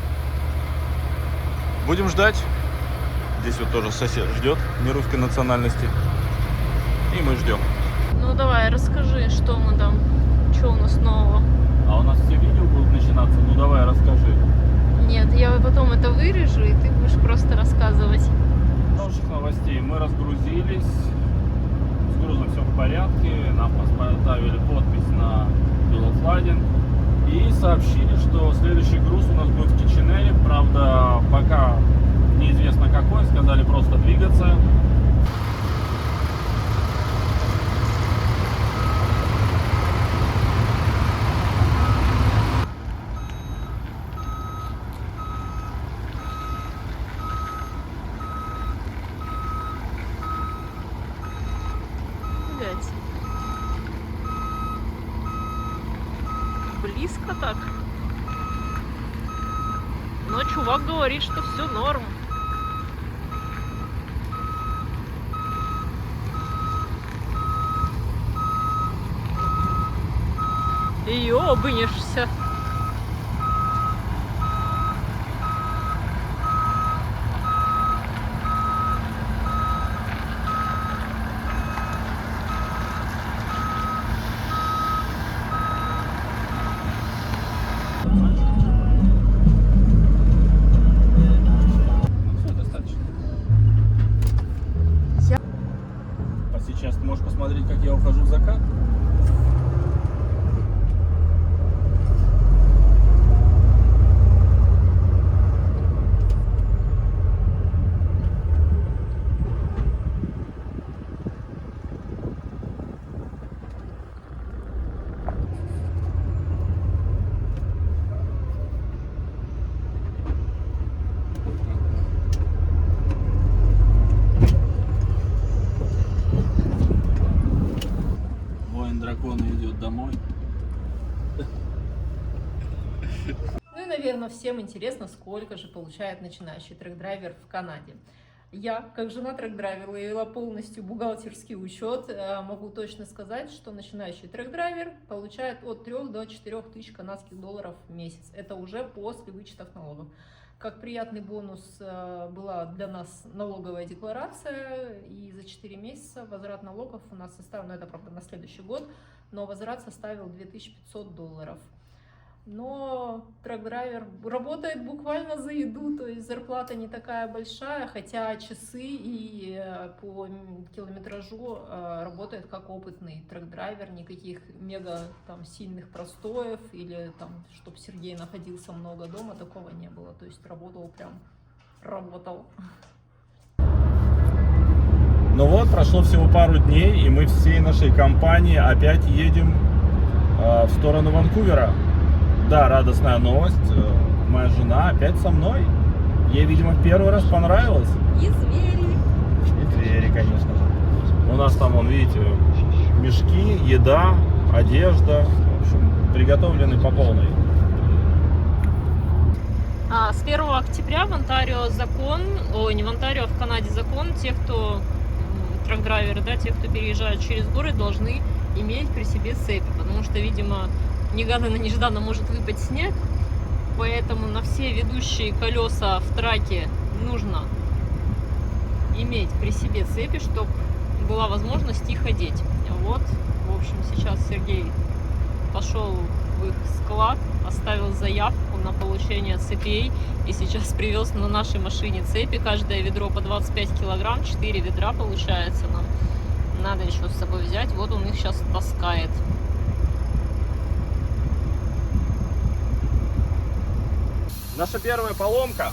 Будем ждать. Здесь вот тоже сосед ждет, не русской национальности. И мы ждем. Ну давай, расскажи, что мы там Что у нас нового? А у нас все видео будут начинаться, ну давай расскажи. Нет, я потом это вырежу, и ты будешь просто рассказывать. Хороших новостей. Мы разгрузились. С грузом все в порядке. Нам поставили подпись на Bill of Lading. И сообщили, что следующий груз у нас будет в Китченере. Правда, пока неизвестно какой. Сказали просто двигаться. Блять. Близко так. Но чувак говорит, что все норм. Ёбнешься. Все достаточно. А сейчас ты можешь посмотреть, как я ухожу в закат. Воин дракона идет домой. Ну и, наверное, всем интересно, сколько же получает начинающий трек-драйвер в Канаде. Я, как жена трек-драйвера, вела полностью бухгалтерский учет. Могу точно сказать, что начинающий трек-драйвер получает от 3 до 4 тысяч канадских долларов в месяц. Это уже после вычетов налогов. Как приятный бонус была для нас налоговая декларация, и за 4 месяца возврат налогов у нас составил, ну это правда на следующий год, но возврат составил 2500 долларов. Но трек-драйвер работает буквально за еду, то есть зарплата не такая большая, хотя часы и по километражу работает как опытный трек-драйвер, никаких мега там сильных простоев или там, чтобы Сергей находился много дома, такого не было, то есть работал. Ну вот, прошло всего пару дней, и мы всей нашей компанией опять едем в сторону Ванкувера. Да, радостная новость. Моя жена опять со мной. Ей, видимо, в первый раз понравилось. И звери. И звери, конечно же. У нас там, вон, видите, мешки, еда, одежда. В общем, приготовлены по полной. С 1 октября в Онтарио закон, не в Онтарио, а в Канаде закон, те, кто трек-драйверы, да, те, кто переезжают через горы, должны иметь при себе цепи, потому что, видимо, негаданно-нежданно может выпасть снег, поэтому на все ведущие колеса в траке нужно иметь при себе цепи, чтобы была возможность их одеть. Вот, в общем, сейчас Сергей пошел в их склад, оставил заявку на получение цепей и сейчас привез на нашей машине цепи. Каждое ведро по 25 килограмм, 4 ведра получается нам. Надо еще с собой взять, вот он их сейчас таскает. Наша первая поломка.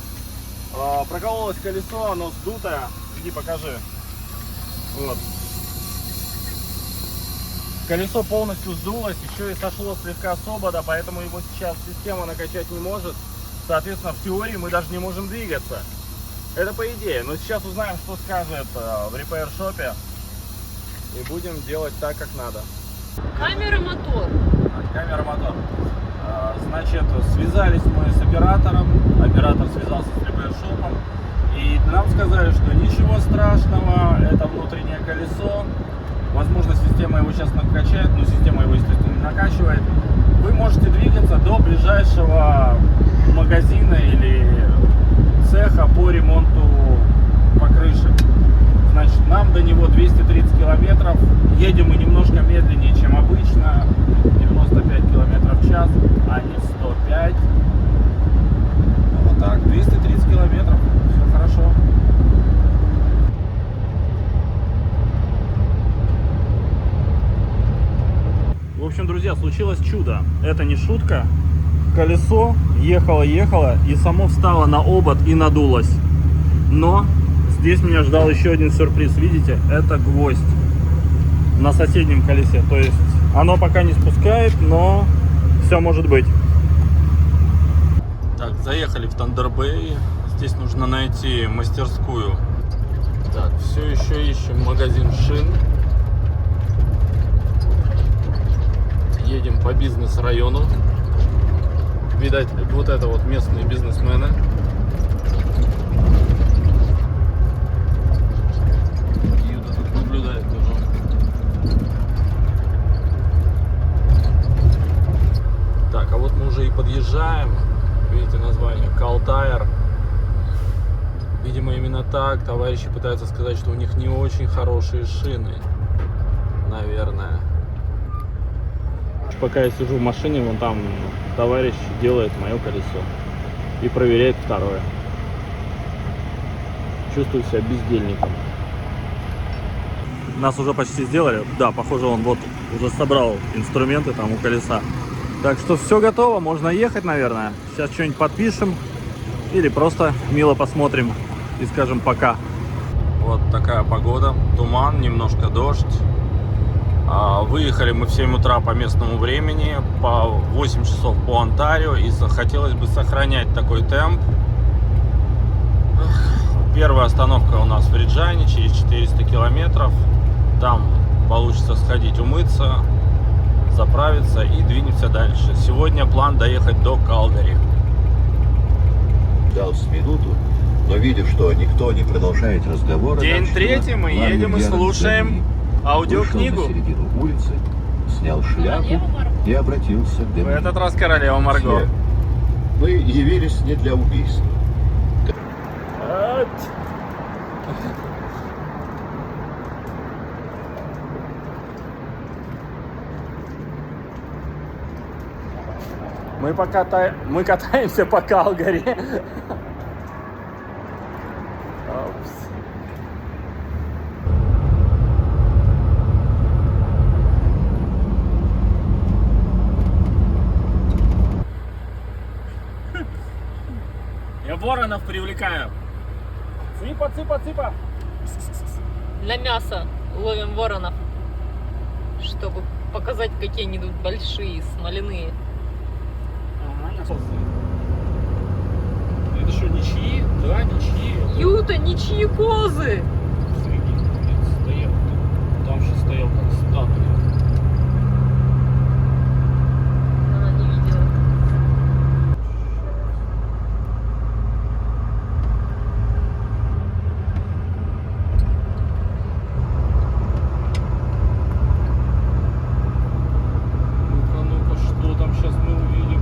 Прокололось колесо, оно сдутое. Иди покажи. Вот. Колесо полностью сдулось, еще и сошло слегка с обода, поэтому его сейчас система накачать не может. Соответственно, в теории мы даже не можем двигаться. Это по идее. Но сейчас узнаем, что скажет в репейр-шопе. И будем делать так, как надо. Камера, мотор. Камера, мотор. Значит, связались мы с оператором, оператор связался с репейр-шопом, и нам сказали, что ничего страшного, это внутреннее колесо, возможно, система его сейчас накачает, но система его, естественно, не накачивает. Вы можете двигаться до ближайшего магазина или цеха по ремонту покрышек. Значит, нам до него 230 километров. Едем мы немножко медленнее, чем обычно. 95 километров в час, а не 105. Вот так, 230 километров. Все хорошо. В общем, друзья, случилось чудо. Это не шутка. Колесо ехало и само встало на обод и надулось. Но здесь меня ждал еще один сюрприз. Видите, это гвоздь на соседнем колесе. То есть оно пока не спускает, но все может быть. Так, заехали в Тандербэй. Здесь нужно найти мастерскую. Так, все еще ищем магазин шин. Едем по бизнес-району. Видать, вот это вот местные бизнесмены. Юта тут наблюдает тоже. Так, а вот мы уже и подъезжаем. Видите название Калтайр. Видимо, именно так товарищи пытаются сказать, что у них не очень хорошие шины. Наверное. Пока я сижу в машине, вон там товарищ делает мое колесо и проверяет второе. Чувствую себя бездельником. Нас уже почти сделали. Да, похоже, он вот уже собрал инструменты там у колеса. Так что все готово, можно ехать, наверное. Сейчас что-нибудь подпишем или просто мило посмотрим и скажем пока. Вот такая погода, туман, немножко дождь. Выехали мы в 7 утра по местному времени, по 8 часов по Онтарио, и хотелось бы сохранять такой темп. Первая остановка у нас в Реджайне, через 400 километров. Там получится сходить умыться, заправиться и двинемся дальше. Сегодня план доехать до Калгари. Дал с минуту, но видя, что никто не продолжает разговор, День третий, мы едем и слушаем аудиокнигу. Вышел на середину улицы, снял шляпу и обратился к В Доминику. этот раз королева Марго. Все. Мы явились не для убийства. Мы катаемся по Калгари. Опс. Я воронов привлекаю. Цыпа, цыпа, цыпа. На мясо ловим воронов, чтобы показать, какие они тут большие, смоляные. Это что, ничьи? Да, ничьи. Юта, ничьи козы! Стоят. Там же стоял как статуя. Она не видела. Ну-ка, ну-ка, что там сейчас мы увидим?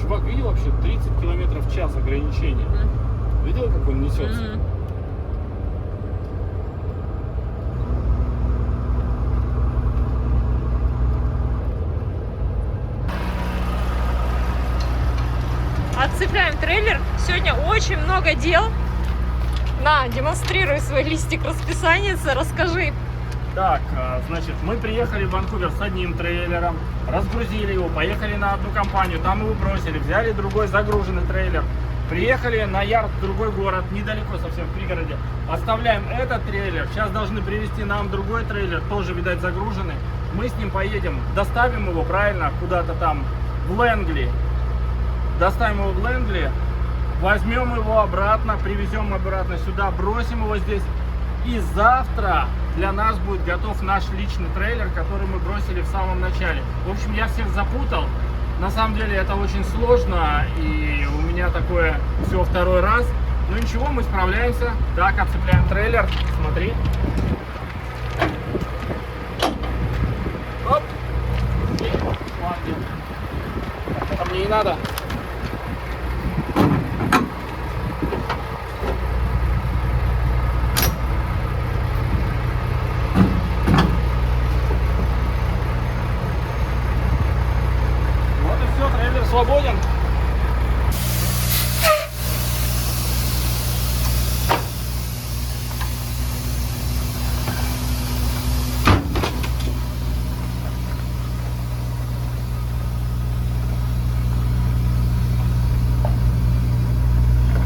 Чувак, видел вообще 30 километров в час ограничения? Видел, как он несется? Мгм. Отцепляем трейлер. Сегодня очень много дел. На, демонстрируй свой листик расписания, расскажи. Так, значит, мы приехали в Ванкувер с одним трейлером, разгрузили его, поехали на одну компанию, там его бросили, взяли другой загруженный трейлер, приехали на ярд в другой город, недалеко совсем в пригороде, оставляем этот трейлер, сейчас должны привезти нам другой трейлер, тоже, видать, загруженный, мы с ним поедем, доставим его, правильно, куда-то там в Лэнгли, доставим его в Лэнгли, возьмем его обратно, привезем обратно сюда, бросим его здесь, и завтра для нас будет готов наш личный трейлер, который мы бросили в самом начале. В общем, я всех запутал. На самом деле это очень сложно, и у меня такое все второй раз. Но ничего, мы справляемся. Так, отцепляем трейлер. Смотри. мне не надо. Вот и все, трейлер свободен.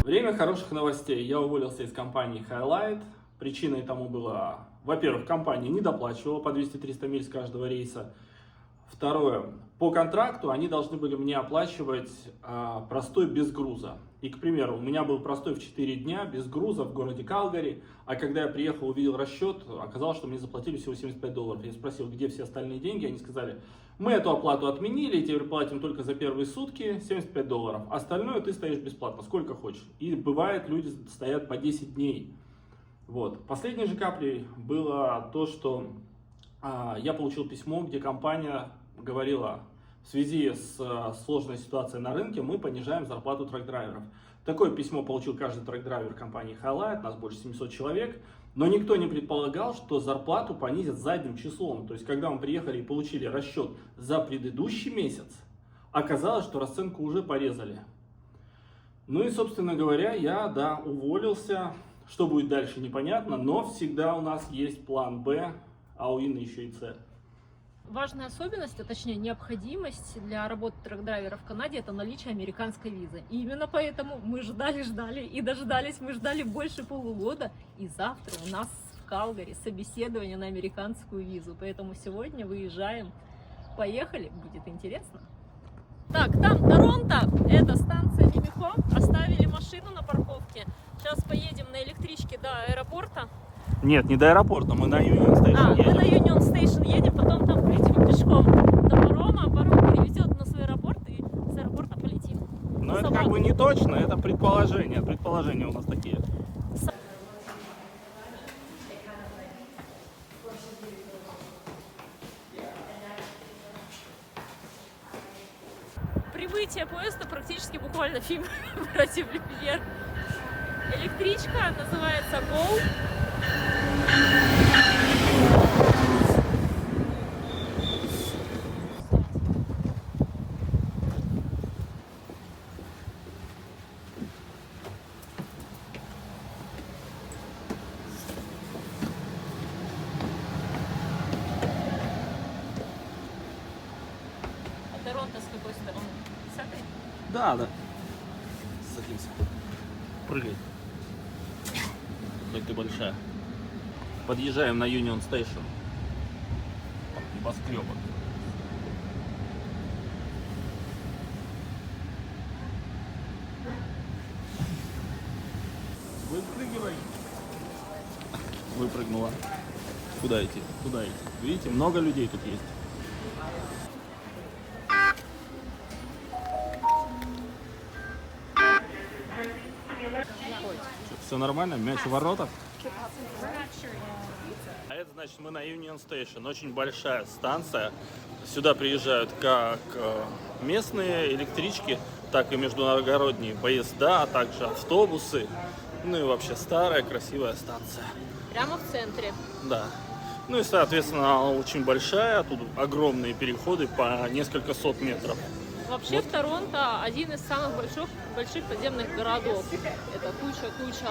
Время хороших новостей. Я уволился из компании Highlight. Причиной тому было, во-первых, компания не доплачивала по 200-300 миль с каждого рейса. Второе, по контракту они должны были мне оплачивать простой без груза. И, к примеру, у меня был простой в 4 дня без груза в городе Калгари, а когда я приехал, увидел расчет, оказалось, что мне заплатили всего $75. Я спросил, где все остальные деньги, они сказали, мы эту оплату отменили, теперь платим только за первые сутки $75, остальное ты стоишь бесплатно, сколько хочешь. И бывает, люди стоят по 10 дней. Вот. Последней же каплей было то, что я получил письмо, где компания говорила, в связи с сложной ситуацией на рынке мы понижаем зарплату трак-драйверов. Такое письмо получил каждый трак-драйвер компании Highlight, нас больше 700 человек, но никто не предполагал, что зарплату понизят задним числом. То есть, когда мы приехали и получили расчет за предыдущий месяц, оказалось, что расценку уже порезали. Ну и, собственно говоря, я, уволился. Что будет дальше, непонятно, но всегда у нас есть план Б, а у Инны еще и С. Важная особенность, а точнее необходимость для работы трак-драйвера в Канаде — это наличие американской визы. И именно поэтому мы ждали и дождались, мы ждали больше полугода. И завтра у нас в Калгари собеседование на американскую визу. Поэтому сегодня выезжаем. Поехали, будет интересно. Так, там Торонто, это станция Мимихо. Оставили машину на парковке. Сейчас поедем на электричке до аэропорта. Нет, не до аэропорта, мы на Union Station едем. Мы на Union Station едем, потом там придем пешком до парома, паром перевезет нас в аэропорт, и с аэропорта полетим. Но это как бы не точно, это предположения у нас такие. Прибытие поезда практически буквально фильм «Братьев Люмьер». Электричка называется Go. А Торонто с какой стороны? С этой? Да. Садимся. Прыгай. Как ты большая. Подъезжаем на Union Station. Небоскреба. Выпрыгивай. Выпрыгнула. Куда идти? Куда идти? Видите, много людей тут есть. Все нормально? Мяч в воротах? А это значит, мы на Union Station. Очень большая станция. Сюда приезжают как местные электрички, так и международные поезда, а также автобусы. Ну и вообще старая красивая станция. Прямо в центре. Да. Ну и, соответственно, она очень большая. Тут огромные переходы по несколько сот метров. Вообще в Торонто один из самых больших подземных городов. Это куча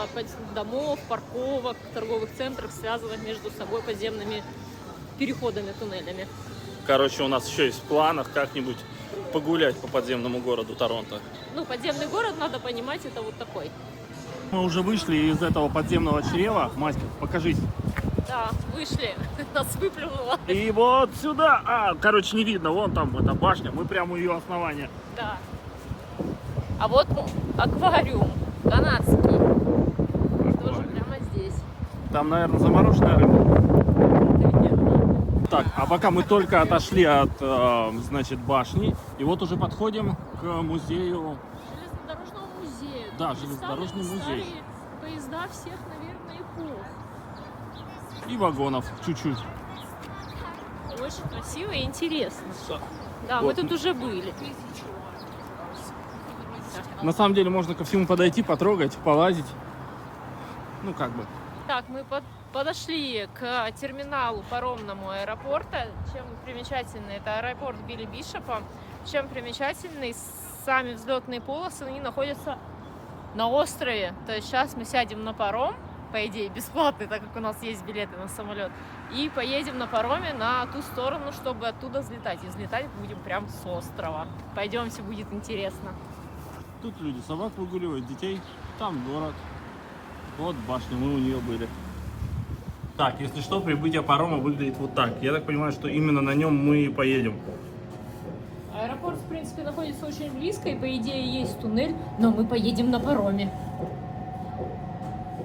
домов, парковок, торговых центров, связанных между собой подземными переходами, туннелями. Короче, у нас еще есть в планах как-нибудь погулять по подземному городу Торонто. Ну, подземный город, надо понимать, это вот такой. Мы уже вышли из этого подземного чрева. Маська, покажись. Да, вышли, нас выплюнуло. И вот сюда, короче, не видно, вон там эта башня, мы прямо у ее основания. Да. А вот аквариум канадский. Тоже прямо здесь. Там, наверное, замороженная рыба. Так, а пока мы только отошли от, значит, башни, и вот уже подходим к музею. Железнодорожному музею. Да, железнодорожный музей. Старые поезда всех, наверное, эпох. И вагонов чуть-чуть. Очень красиво и интересно. Да, Вот. мы тут уже были. На самом деле можно ко всему подойти, потрогать, полазить. Ну как бы. Так, мы подошли к терминалу паромному аэропорта. Чем примечательный это аэропорт Билли Бишопа. Чем примечательный, сами взлетные полосы, они находятся на острове. То есть сейчас мы сядем на паром, по идее бесплатный, так как у нас есть билеты на самолет, и поедем на пароме на ту сторону, чтобы оттуда взлетать. И взлетать будем прям с острова. Пойдемте, будет интересно. Тут люди собак выгуливают, детей. Там город. Вот башня, мы у нее были. Так, если что, прибытие парома выглядит вот так. Я так понимаю, что именно на нем мы и поедем. Аэропорт, в принципе, находится очень близко, и, по идее, есть туннель, но мы поедем на пароме.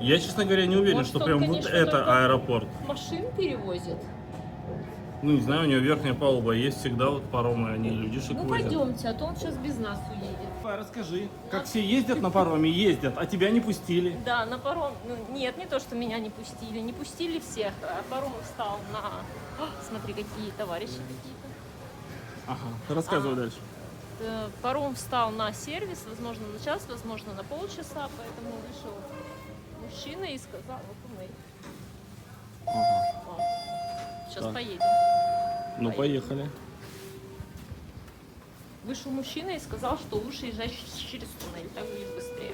Я, честно говоря, не уверен, Может, что он, прям конечно, вот это только аэропорт. Машин перевозит. Ну, не знаю, у него верхняя палуба есть всегда, вот паромы, они людишек Ну, возят. пойдемте, а то он сейчас без нас уедет. Давай, расскажи, как все ездят на пароме, ездят, а тебя не пустили. Да, на паром... Ну, нет, не то, что меня не пустили всех. А паром встал на... О, смотри, какие товарищи какие-то. Ага, рассказывай дальше. Паром встал на сервис, возможно, на час, возможно, на полчаса, поэтому вышел мужчина и сказал, вот туннель. Сейчас Так. поедем. Ну, поехали. Вышел мужчина и сказал, что лучше езжать через туннель, так будет быстрее.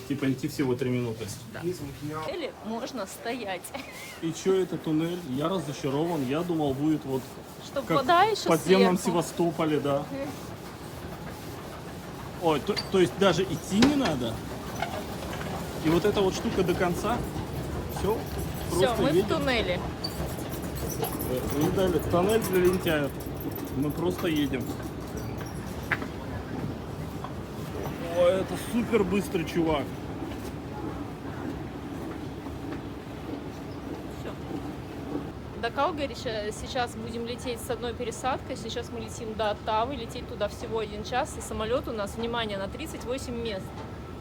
Типа идти всего 3 минуты. Или можно стоять. И чё это туннель? Я разочарован, я думал будет вот Чтобы как вода в еще подземном сверху. Севастополе, да. Ой, то есть даже идти не надо? И вот эта вот штука до конца? Все? Все, мы в туннеле. Не дали. Тоннель для лентяев. Мы просто едем. О, это супер быстрый чувак. До Калгари сейчас будем лететь с одной пересадкой. Сейчас мы летим до Оттавы. Лететь туда всего 1 час. И самолет у нас, внимание, на 38 мест.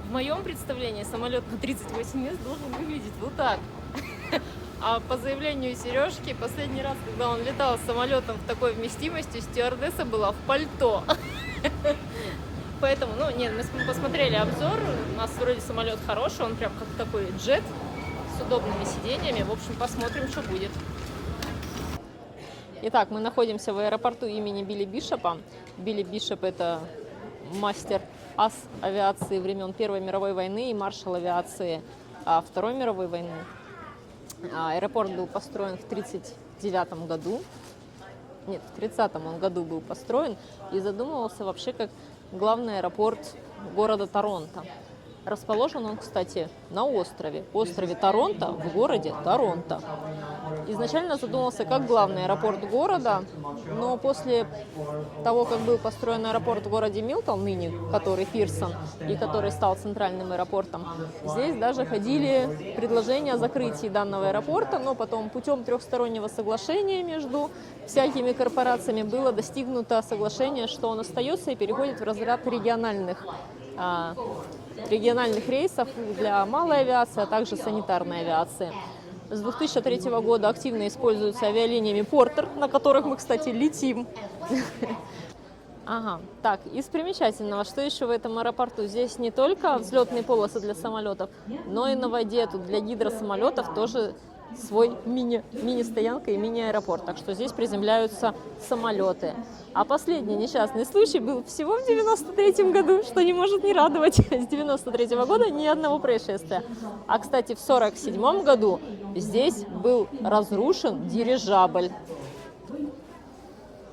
В моем представлении самолет на 38 мест должен выглядеть вот так. А по заявлению Сережки, последний раз, когда он летал с самолетом в такой вместимости, стюардесса была в пальто. Поэтому, ну, нет, мы посмотрели обзор. У нас вроде самолет хороший, он прям как такой джет с удобными сиденьями. В общем, посмотрим, что будет. Итак, мы находимся в аэропорту имени Билли Бишопа. Билли Бишоп – это мастер-ас авиации времен Первой мировой войны и маршал авиации Второй мировой войны. Аэропорт был построен в 1939 году. Нет, в 1930 он году был построен и задумывался вообще как главный аэропорт города Торонто. Расположен он, кстати, на острове Торонто, в городе Торонто. Изначально задумывался как главный аэропорт города, но после того, как был построен аэропорт в городе Милтон, ныне, который Пирсон, и который стал центральным аэропортом, здесь даже ходили предложения о закрытии данного аэропорта, но потом путем трехстороннего соглашения между всякими корпорациями было достигнуто соглашение, что он остается и переходит в разряд региональных рейсов для малой авиации, а также санитарной авиации. С 2003 года активно используются авиалиниями Портер, на которых мы, кстати, летим. Ага, так, из примечательного, что еще в этом аэропорту? Здесь не только взлетные полосы для самолетов, но и на воде тут для гидросамолетов тоже свой мини-стоянка и мини-аэропорт. Так что здесь приземляются самолеты. А последний несчастный случай был всего в 93 году, что не может не радовать. С 93 года ни одного происшествия. А, кстати, в 47 году здесь был разрушен дирижабль.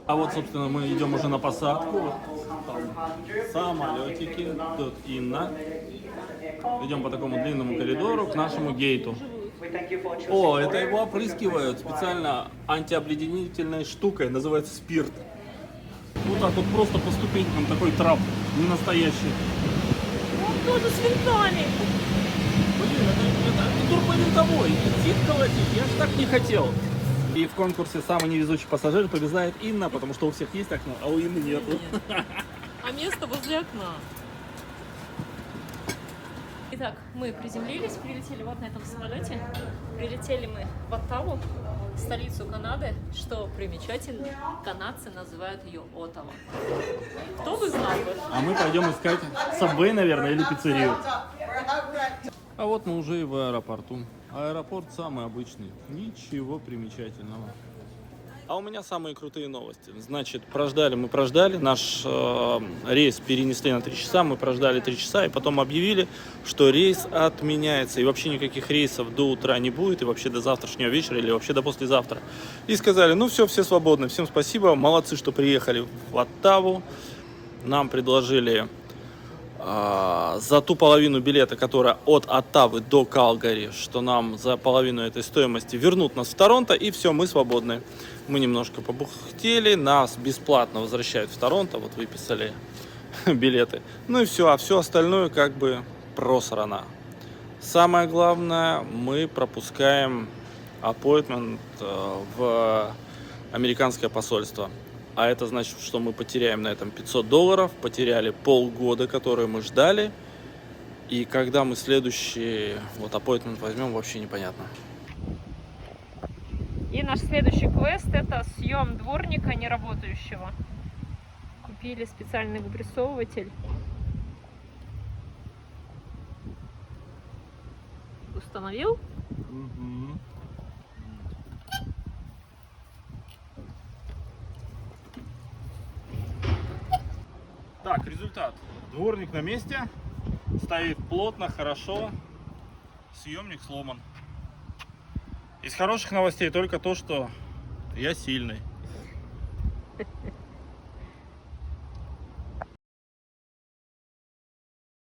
А вот, собственно, мы идем уже на посадку. Вот там самолетики. Тут Инна. Идем по такому длинному коридору к нашему гейту. О, это его опрыскивают специально антиобледенительной штукой, называется спирт. Вот так вот просто по ступенькам такой трап, не настоящий. Он тоже с винтами. Блин, это турбовинтовой, идти колотить, я ж так не хотел. И в конкурсе «Самый невезучий пассажир» побеждает Инна, потому что у всех есть окно, а у Инны нету. А место возле окна. Итак, мы приземлились, прилетели вот на этом самолете. Прилетели мы в Оттаву, столицу Канады. Что примечательно, канадцы называют ее Оттава. Кто бы знал бы? А мы пойдем искать Subway, наверное, или пиццерию. А вот мы уже и в аэропорту. Аэропорт самый обычный, ничего примечательного. А у меня самые крутые новости. Значит, мы прождали, наш рейс перенесли на 3 часа, мы прождали 3 часа, и потом объявили, что рейс отменяется, и вообще никаких рейсов до утра не будет, и вообще до завтрашнего вечера, или вообще до послезавтра. И сказали, ну все свободны, всем спасибо, молодцы, что приехали в Оттаву. Нам предложили за ту половину билета, которая от Оттавы до Калгари, что нам за половину этой стоимости вернут нас в Торонто, и все, мы свободны. Мы немножко побухтели, нас бесплатно возвращают в Торонто, вот выписали билеты. Ну и все, а все остальное как бы просрано. Самое главное, мы пропускаем appointment в американское посольство. А это значит, что мы потеряем на этом $500, потеряли полгода, которые мы ждали. И когда мы следующий appointment возьмем, вообще непонятно. И наш следующий квест — это съем дворника неработающего. Купили специальный выпрессовыватель. Установил? Так, результат. Дворник на месте, стоит плотно, хорошо, съемник сломан. Из хороших новостей только то, что я сильный.